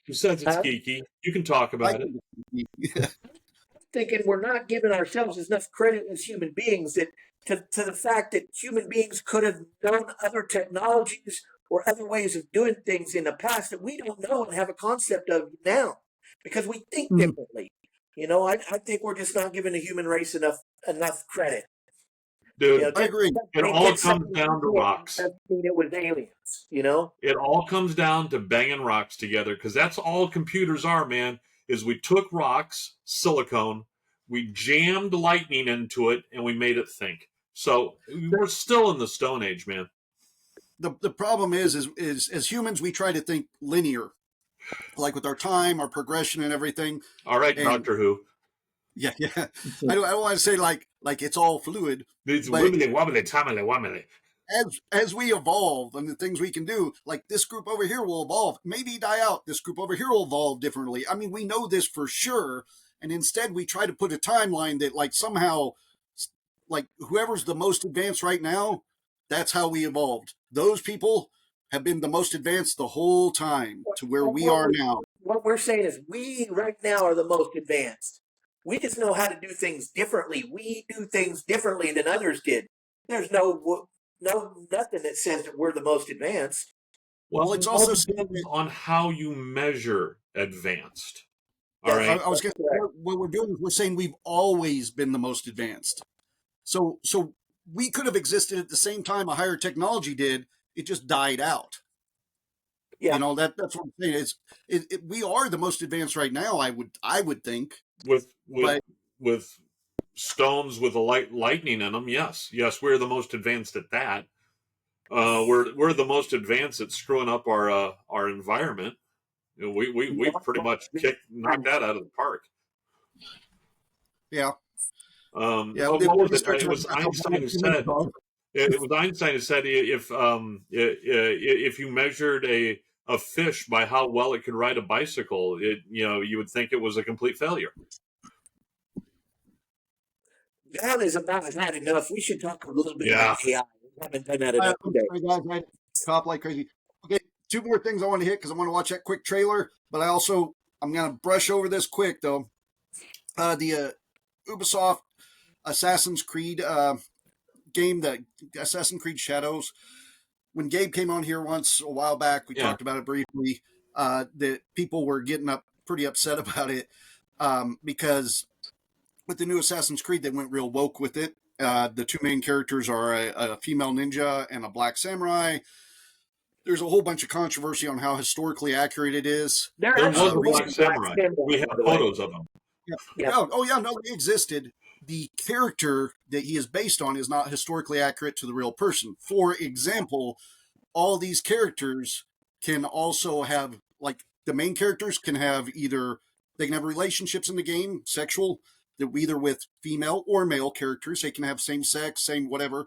Who says it's geeky? You can talk about it. Thinking we're not giving ourselves enough credit as human beings that to the fact that human beings could have known other technologies or other ways of doing things in the past that we don't know and have a concept of now because we think differently. You know, I think we're just not giving the human race enough credit. Dude, you know, I agree. It all comes down to rocks. It was aliens, you know? It all comes down to banging rocks together, because that's all computers are, man, is we took rocks, silicone, we jammed lightning into it, and we made it think. So we're still in the Stone Age, man. The problem is as humans, we try to think linear, like with our time, our progression, and everything. All right, and, Doctor Who. Yeah. I don't want to say like it's all fluid. It's wibbly wobbly, tamily wobbly. As we evolve and the things we can do, like this group over here will evolve, maybe die out. This group over here will evolve differently. I mean, we know this for sure. And instead we try to put a timeline that like somehow, like whoever's the most advanced right now, that's how we evolved. Those people have been the most advanced the whole time to where we are now. What we're saying is we right now are the most advanced. We just know how to do things differently. We do things differently than others did. There's nothing that says that we're the most advanced. Well, it's also depends on how you measure advanced. All right. I was going to say, what we're doing is we're saying we've always been the most advanced. So we could have existed at the same time a higher technology did. It just died out. Yeah. You know, that's what I'm saying. We are the most advanced right now. I would think with stones with a lightning in them. Yes, we're the most advanced at that. We're the most advanced at screwing up our environment. You know, we pretty much knocked that out of the park. Yeah. What was it? It was Einstein who said. It was Einstein who said if you measured a fish by how well it could ride a bicycle, you would think it was a complete failure. That is about had enough. We should talk a little bit about AI. We haven't done that enough today. Sorry, guys, I cop like crazy. Okay, two more things I want to hit because I want to watch that quick trailer. But I'm going to brush over this quick though. The Ubisoft Assassin's Creed game, the Assassin's Creed Shadows. When Gabe came on here once a while back, we talked about it briefly. That people were getting pretty upset about it because with the new Assassin's Creed, they went real woke with it. The two main characters are a female ninja and a black samurai. There's a whole bunch of controversy on how historically accurate it is. There was a black samurai. We have photos of them. Yeah. Oh, yeah, no, they existed. The character that he is based on is not historically accurate to the real person. For example, all these characters can also have, like, the main characters can have they can have relationships in the game, sexual, either with female or male characters. They can have same sex, same whatever.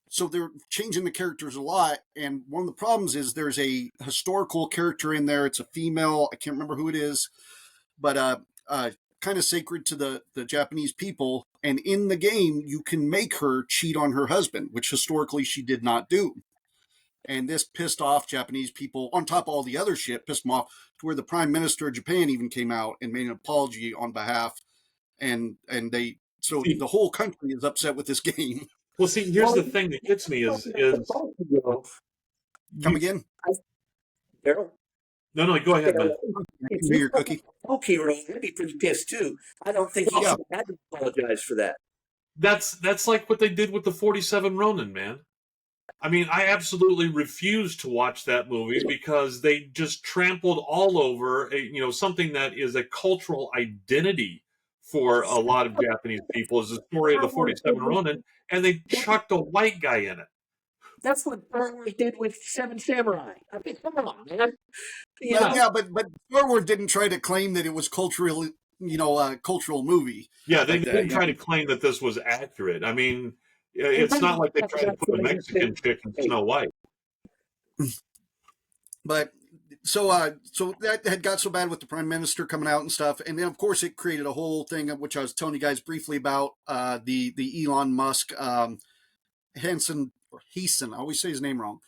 So they're changing the characters a lot. And one of the problems is there's a historical character in there. It's a female. I can't remember who it is, but kind of sacred to the Japanese people. And in the game, you can make her cheat on her husband, which historically she did not do. And this pissed off Japanese people, on top of all the other shit, pissed them off to where the Prime Minister of Japan even came out and made an apology on behalf. And the whole country is upset with this game. Well, see, here's the thing that gets me is come again, Daryl. No, go ahead, man. If you're cookie. Okay, Ron, I'd be pretty pissed too. I don't think you should have to apologize for that. That's like what they did with the 47 Ronin, man. I mean, I absolutely refuse to watch that movie because they just trampled all over something that is a cultural identity for a lot of Japanese people is the story of the 47 Ronin, and they chucked a white guy in it. That's what Star Wars did with Seven Samurai. I mean, come on, man. You But, know, yeah, but Star Wars didn't try to claim that it was culturally, cultural movie. Yeah, they like that. didn't try to claim that this was accurate. I mean, it's not like they tried to put a Mexican chick in Snow White. But so that had got so bad with the prime minister coming out and stuff, and then of course it created a whole thing which I was telling you guys briefly about the Elon Musk Hanson or Heason. I always say his name wrong.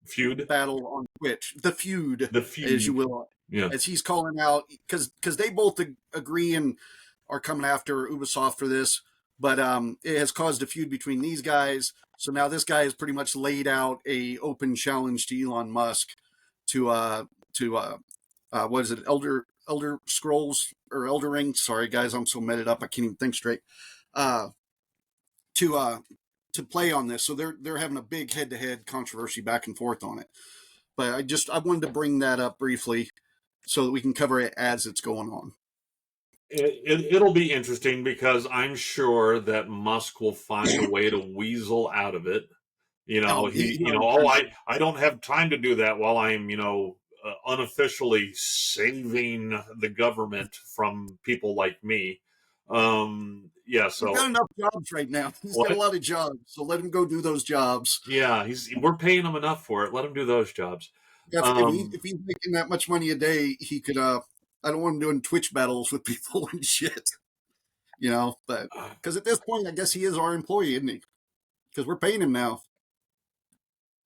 Feud Battle on Twitch, the feud, as you will, yeah, as he's calling out, because they both agree and are coming after Ubisoft for this, but it has caused a feud between these guys. So now this guy has pretty much laid out a open challenge to Elon Musk to what is it, Elder Scrolls or Elder Ring? Sorry guys, I'm so meted up I can't even think straight. To play on this, so they're having a big head-to-head controversy back and forth on it. But I wanted to bring that up briefly so that we can cover it as it's going on. It'll be interesting because I'm sure that Musk will find a way to weasel out of it. I don't have time to do that while I'm, unofficially saving the government from people like me. So he's got enough jobs right now. He's got a lot of jobs, so let him go do those jobs. Yeah, we're paying him enough for it. Let him do those jobs. If he's making that much money a day, he could. I don't want him doing Twitch battles with people and shit. But because at this point, I guess he is our employee, isn't he? Because we're paying him now.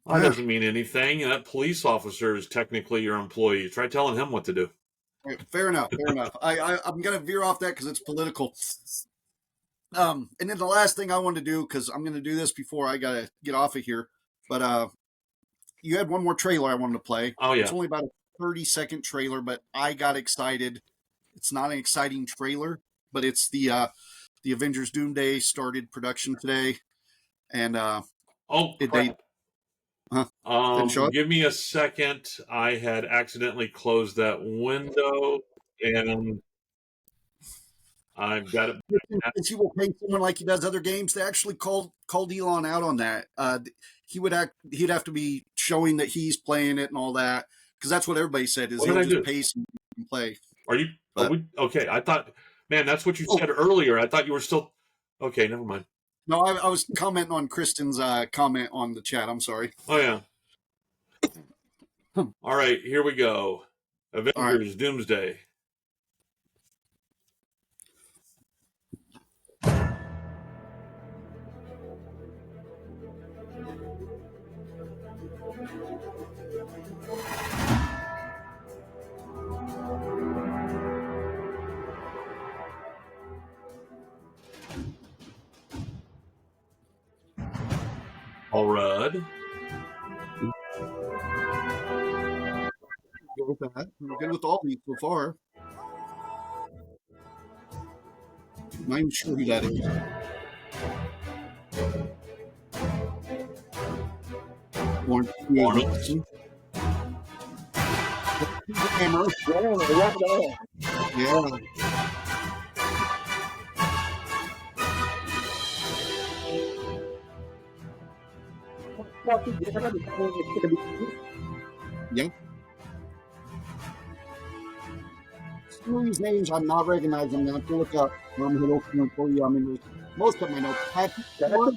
That doesn't mean anything. That police officer is technically your employee. Try telling him what to do. Fair enough. I'm going to veer off that because it's political. And then the last thing I wanted to do, because I'm going to do this before I got to get off of here, but you had one more trailer I wanted to play. Oh, yeah. It's only about a 30-second trailer, but I got excited. It's not an exciting trailer, but it's the Avengers Doomsday started production today. And give me a second. I had accidentally closed that window, and I've got it. Since he will pay someone like he does other games, they actually called Elon out on that. He'd have to be showing that he's playing it and all that, because that's what everybody said is he'll just pay some and play. Okay? I thought, man, that's what you said earlier. I thought you were still okay. Never mind. No, I was commenting on Kristen's comment on the chat. I'm sorry. Oh, yeah. All right, here we go. Avengers Doomsday. All right. Good with that. I'm good with all these so far. I'm not even sure who that is. Arnold. Yeah. Yeah. Some of these names I'm not recognizing. I'm going to have to look up. I'm going to for you. I mean, most of them I know. Patrick Stewart,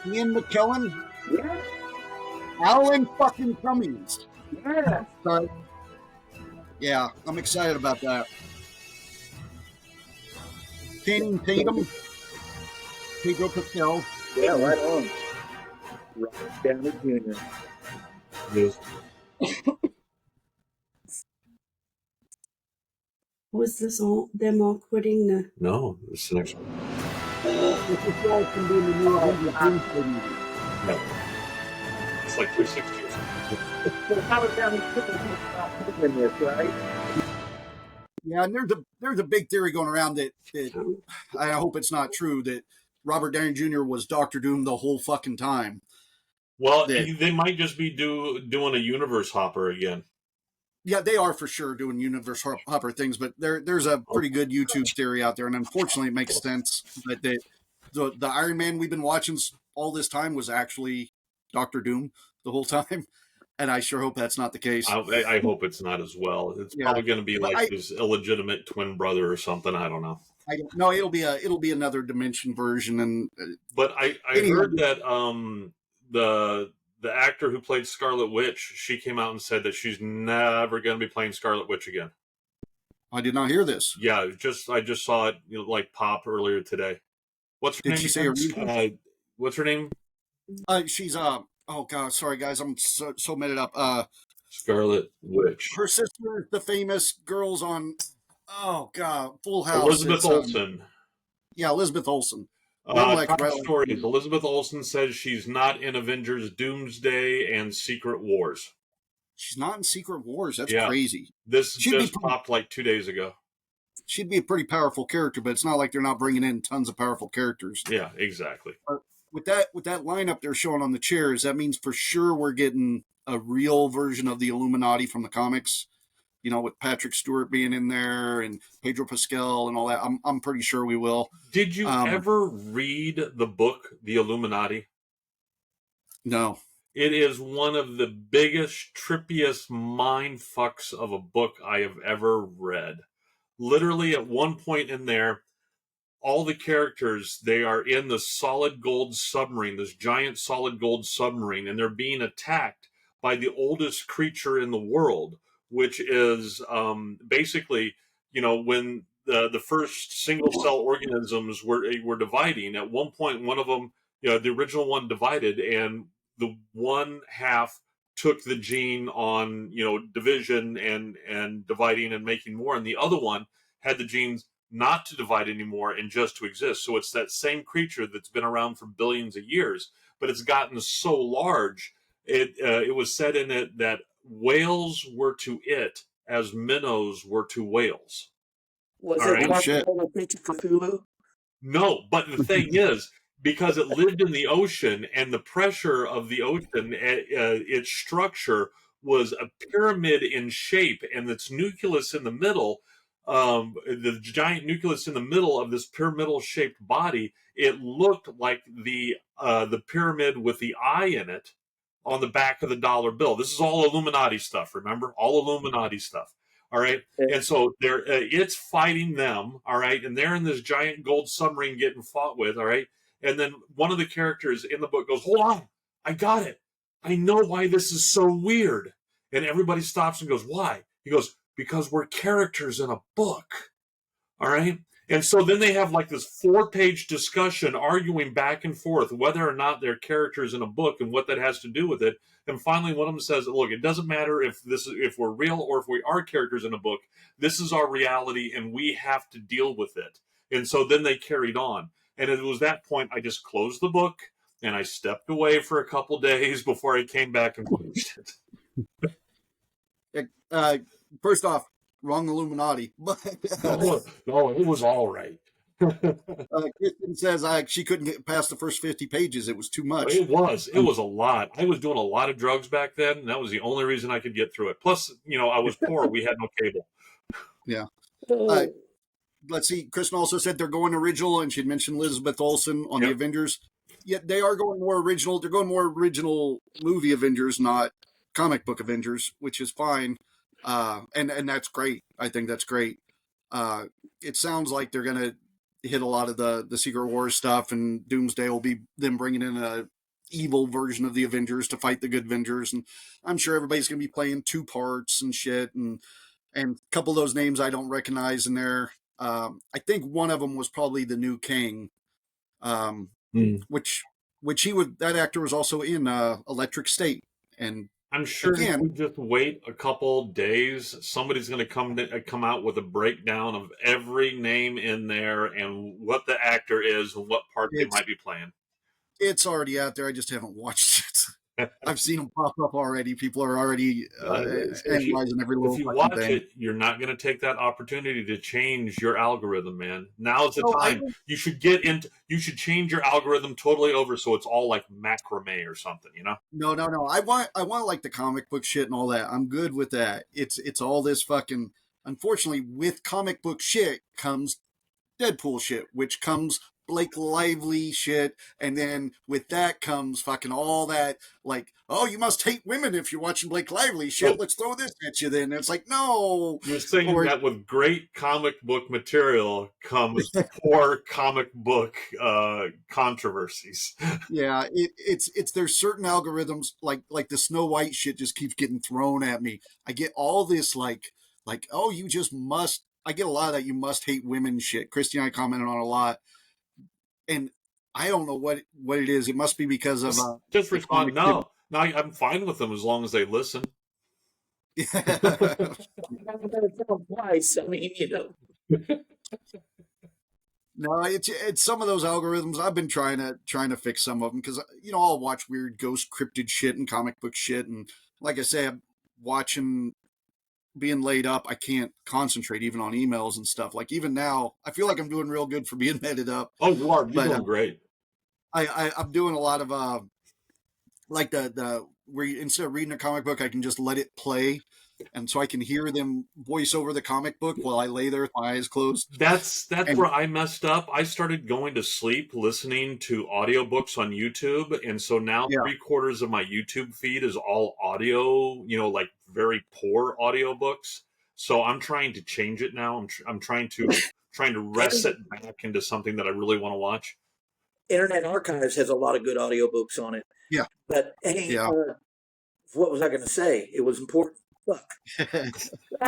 Ian McKellen, Alan fucking Cummings. Yeah. Sorry. Yeah, I'm excited about that. Channing Tatum, Pedro Pascal. Yeah, right on. Robert Downey Jr. Yes. Was this all them all quitting the? No, this is the next one. This is all can be in the new Avengers Doomsday movie. No. It's like 360 or something. So Robert Downey Jr. in this, right? Yeah, and there's a big theory going around that I hope it's not true, that Robert Downey Jr. was Doctor Doom the whole fucking time. Well, they might just be doing a universe hopper again. Yeah, they are for sure doing universe hopper things, but there's a pretty good YouTube theory out there, and unfortunately it makes sense that the Iron Man we've been watching all this time was actually Doctor Doom the whole time. And I sure hope that's not the case. I hope it's not as well. It's probably going to be like his illegitimate twin brother or something. I don't know. No, it'll be another dimension version. And but I heard that the actor who played Scarlet Witch, she came out and said that she's never going to be playing Scarlet Witch again. I did not hear this. Yeah, I just saw it like pop earlier today. What's her name? Did she say her reason? What's her name? She's oh god, sorry guys, I'm so made it up. Scarlet Witch. Her sister, the famous girls on Full House. Elizabeth Olsen. Yeah, Elizabeth Olsen. Top stories. Elizabeth Olsen says she's not in Avengers Doomsday and Secret Wars. She's not in Secret Wars. That's crazy. This just popped like 2 days ago. She'd be a pretty powerful character, but it's not like they're not bringing in tons of powerful characters. Yeah, exactly. With that lineup they're showing on the chairs, that means for sure we're getting a real version of the Illuminati from the comics. You know, with Patrick Stewart being in there and Pedro Pascal and all that. I'm pretty sure we will. Did you ever read the book, The Illuminati? No. It is one of the biggest, trippiest mind fucks of a book I have ever read. Literally, at one point in there, all the characters, they are in the solid gold submarine, this giant solid gold submarine, and they're being attacked by the oldest creature in the world, which is basically, you know, when the first single cell organisms were dividing. At one point, one of them, you know, the original one divided, and the one half took the gene on, you know, division and dividing and making more, and the other one had the genes not to divide anymore and just to exist. So it's that same creature that's been around for billions of years, but it's gotten so large. It was said in it that whales were to it as minnows were to whales. Was it Cthulhu? No, but the thing is, because it lived in the ocean and the pressure of the ocean, its structure was a pyramid in shape, and its nucleus in the middle, the giant nucleus in the middle of this pyramidal shaped body, it looked like the pyramid with the eye in it on the back of the dollar bill. This is all Illuminati stuff, remember? All Illuminati stuff. All right. And so it's fighting them. All right. And they're in this giant gold submarine getting fought with. All right. And then one of the characters in the book goes, hold on, I got it. I know why this is so weird. And everybody stops and goes, why? He goes, because we're characters in a book. All right. And so then they have like this 4-page discussion arguing back and forth whether or not they're characters in a book and what that has to do with it. And finally, one of them says, look, it doesn't matter if we're real or if we are characters in a book. This is our reality and we have to deal with it. And so then they carried on. And it was that point I just closed the book and I stepped away for a couple days before I came back and finished it. First off, wrong Illuminati. No, it was all right. Kristen says she couldn't get past the first 50 pages. It was too much. It was a lot. I was doing a lot of drugs back then, and that was the only reason I could get through it. Plus, you know, I was poor. We had no cable. Yeah. Let's see. Kristen also said they're going original, and she'd mentioned Elizabeth Olsen on the Avengers. Yeah, they are going more original. They're going more original movie Avengers, not comic book Avengers, which is fine. And that's great. I think that's great. It sounds like they're going to hit a lot of the Secret Wars stuff, and Doomsday will be them bringing in a evil version of the Avengers to fight the good Avengers. And I'm sure everybody's going to be playing 2 parts and shit. And a couple of those names I don't recognize in there. I think one of them was probably the new King, which that actor was also in Electric State. And I'm sure if we just wait a couple days, somebody's going to come out with a breakdown of every name in there and what the actor is and what part they might be playing. It's already out there. I just haven't watched it. I've seen them pop up already. People are already analyzing every little thing. If you watch it, you're not going to take that opportunity to change your algorithm, man. Now's the time. You should change your algorithm totally over so it's all like macrame or something, you know? No. I want like the comic book shit and all that. I'm good with that. It's all this fucking, unfortunately, with comic book shit comes Deadpool shit, which comes Blake Lively shit, and then with that comes fucking all that, like, oh, you must hate women if you're watching Blake Lively shit. Oh. Let's throw this at you then. And it's like, no. You're saying Or- that with great comic book material comes poor comic book controversies. Yeah, it's there's certain algorithms like the Snow White shit just keeps getting thrown at me. I get all this like oh, you just must. I get a lot of that you must hate women shit. Christy and I commented on a lot, and I don't know what it is. It must be because of just respond. No, I'm fine with them as long as they listen. Twice. I mean, No, it's some of those algorithms. I've been trying to fix some of them because I'll watch weird ghost cryptid shit and comic book shit, and like I say, I'm watching, being laid up. I can't concentrate even on emails and stuff. Like even now, I feel like I'm doing real good for being netted up. Oh, you are. You're doing great. I'm doing a lot of like the where instead of reading a comic book, I can just let it play. And so I can hear them voice over the comic book while I lay there with my eyes closed. That's where I messed up. I started going to sleep listening to audiobooks on YouTube. And so now 3/4 of my YouTube feed is all audio, like very poor audiobooks. So I'm trying to change it now. I'm trying to rest it back into something that I really want to watch. Internet Archives has a lot of good audiobooks on it. Yeah. But hey, what was I going to say? It was important. Fuck. I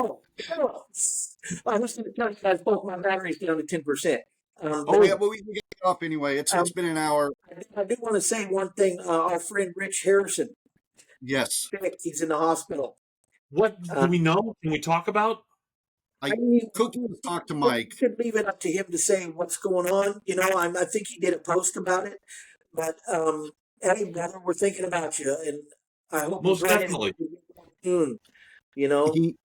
was going to tell you guys both my battery's down to 10%. Well, we can get it off anyway. It's been an hour. I do want to say one thing. Our friend Rich Harrison. Yes. He's in the hospital. What do we know? Can we talk about? Cookie talked to Mike. Should leave it up to him to say what's going on. I think he did a post about it. But hey, brother, we're thinking about you, and I hope most definitely. Soon. He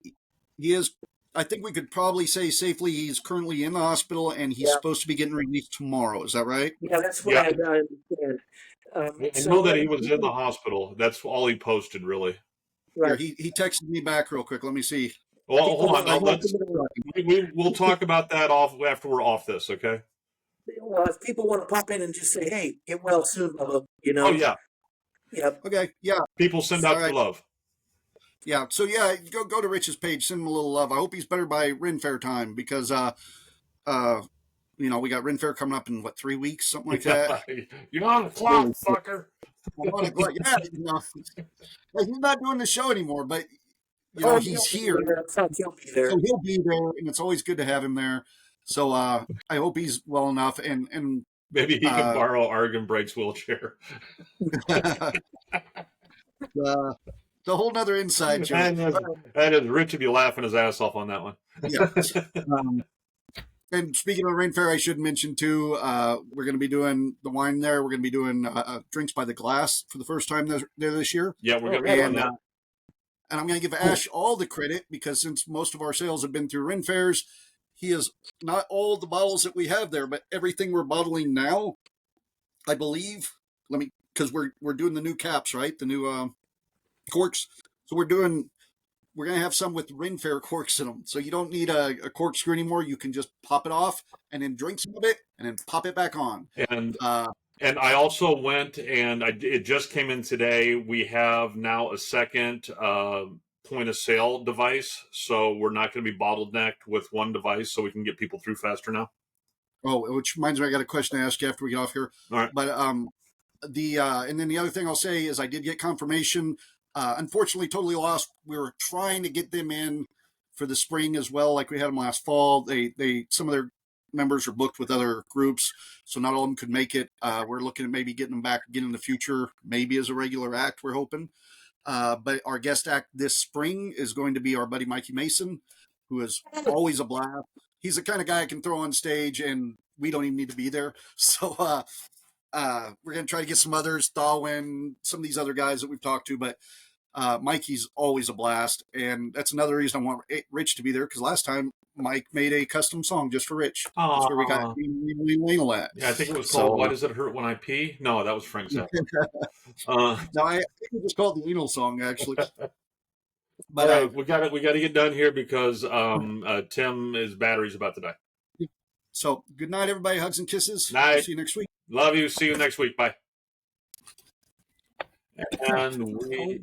is. I think we could probably say safely he's currently in the hospital, and he's supposed to be getting released tomorrow. Is that right? Yeah, that's what I understand. I know that he was in the hospital. That's all he posted, really. Right. Here, he texted me back real quick. Let me see. Well, hold on. We'll talk about that after we're off this, okay? Well, if people want to pop in and just say, "Hey, get well soon, Bubba," Oh yeah. Yep. Okay. Yeah. People send out their love. Yeah. So yeah, go to Rich's page, send him a little love. I hope he's better by Ren Fair time because we got Ren Fair coming up in 3 weeks, something like that. You're on the clock, fucker. Yeah, he's not doing the show anymore, but he's here. So he'll be there, and it's always good to have him there. So I hope he's well enough, and maybe he can borrow Argon Break's wheelchair. The whole nother inside joke. That is Rich would be laughing his ass off on that one. Yeah. And speaking of Rain Fair, I should mention too, we're going to be doing the wine there. We're going to be doing drinks by the glass for the first time there this year. Yeah, we're going to be doing that. And I'm going to give Ash all the credit because since most of our sales have been through Ren Fairs, he has not all the bottles that we have there, but everything we're bottling now, I believe. Because we're doing the new caps, right? The new corks. So we're going to have some with Ren Fair corks in them. So you don't need a corkscrew anymore. You can just pop it off and then drink some of it and then pop it back on. And I also went and it just came in today. We have now a second point of sale device. So we're not going to be bottlenecked with one device so we can get people through faster now. Oh, which reminds me, I got a question to ask you after we get off here. All right. But and then the other thing I'll say is I did get confirmation. Unfortunately, totally lost. We were trying to get them in for the spring as well, like we had them last fall. They some of their members are booked with other groups, so not all of them could make it. We're looking at maybe getting them back again in the future, maybe as a regular act, we're hoping. But our guest act this spring is going to be our buddy Mikey Mason, who is always a blast. He's the kind of guy I can throw on stage, and we don't even need to be there. So we're going to try to get some others, Thawin, some of these other guys that we've talked to, but Mikey's always a blast, and that's another reason I want Rich to be there, because last time Mike made a custom song just for Rich. That's where we got anal at. Yeah, I think it was called "Why Does It Hurt When I Pee?" No, that was Frank Zappa. No, I think it was called the anal song, actually. But we got to get done here because Tim, his battery's about to die. So good night, everybody. Hugs and kisses. Night. See you next week. Love you. See you next week. Bye. And we.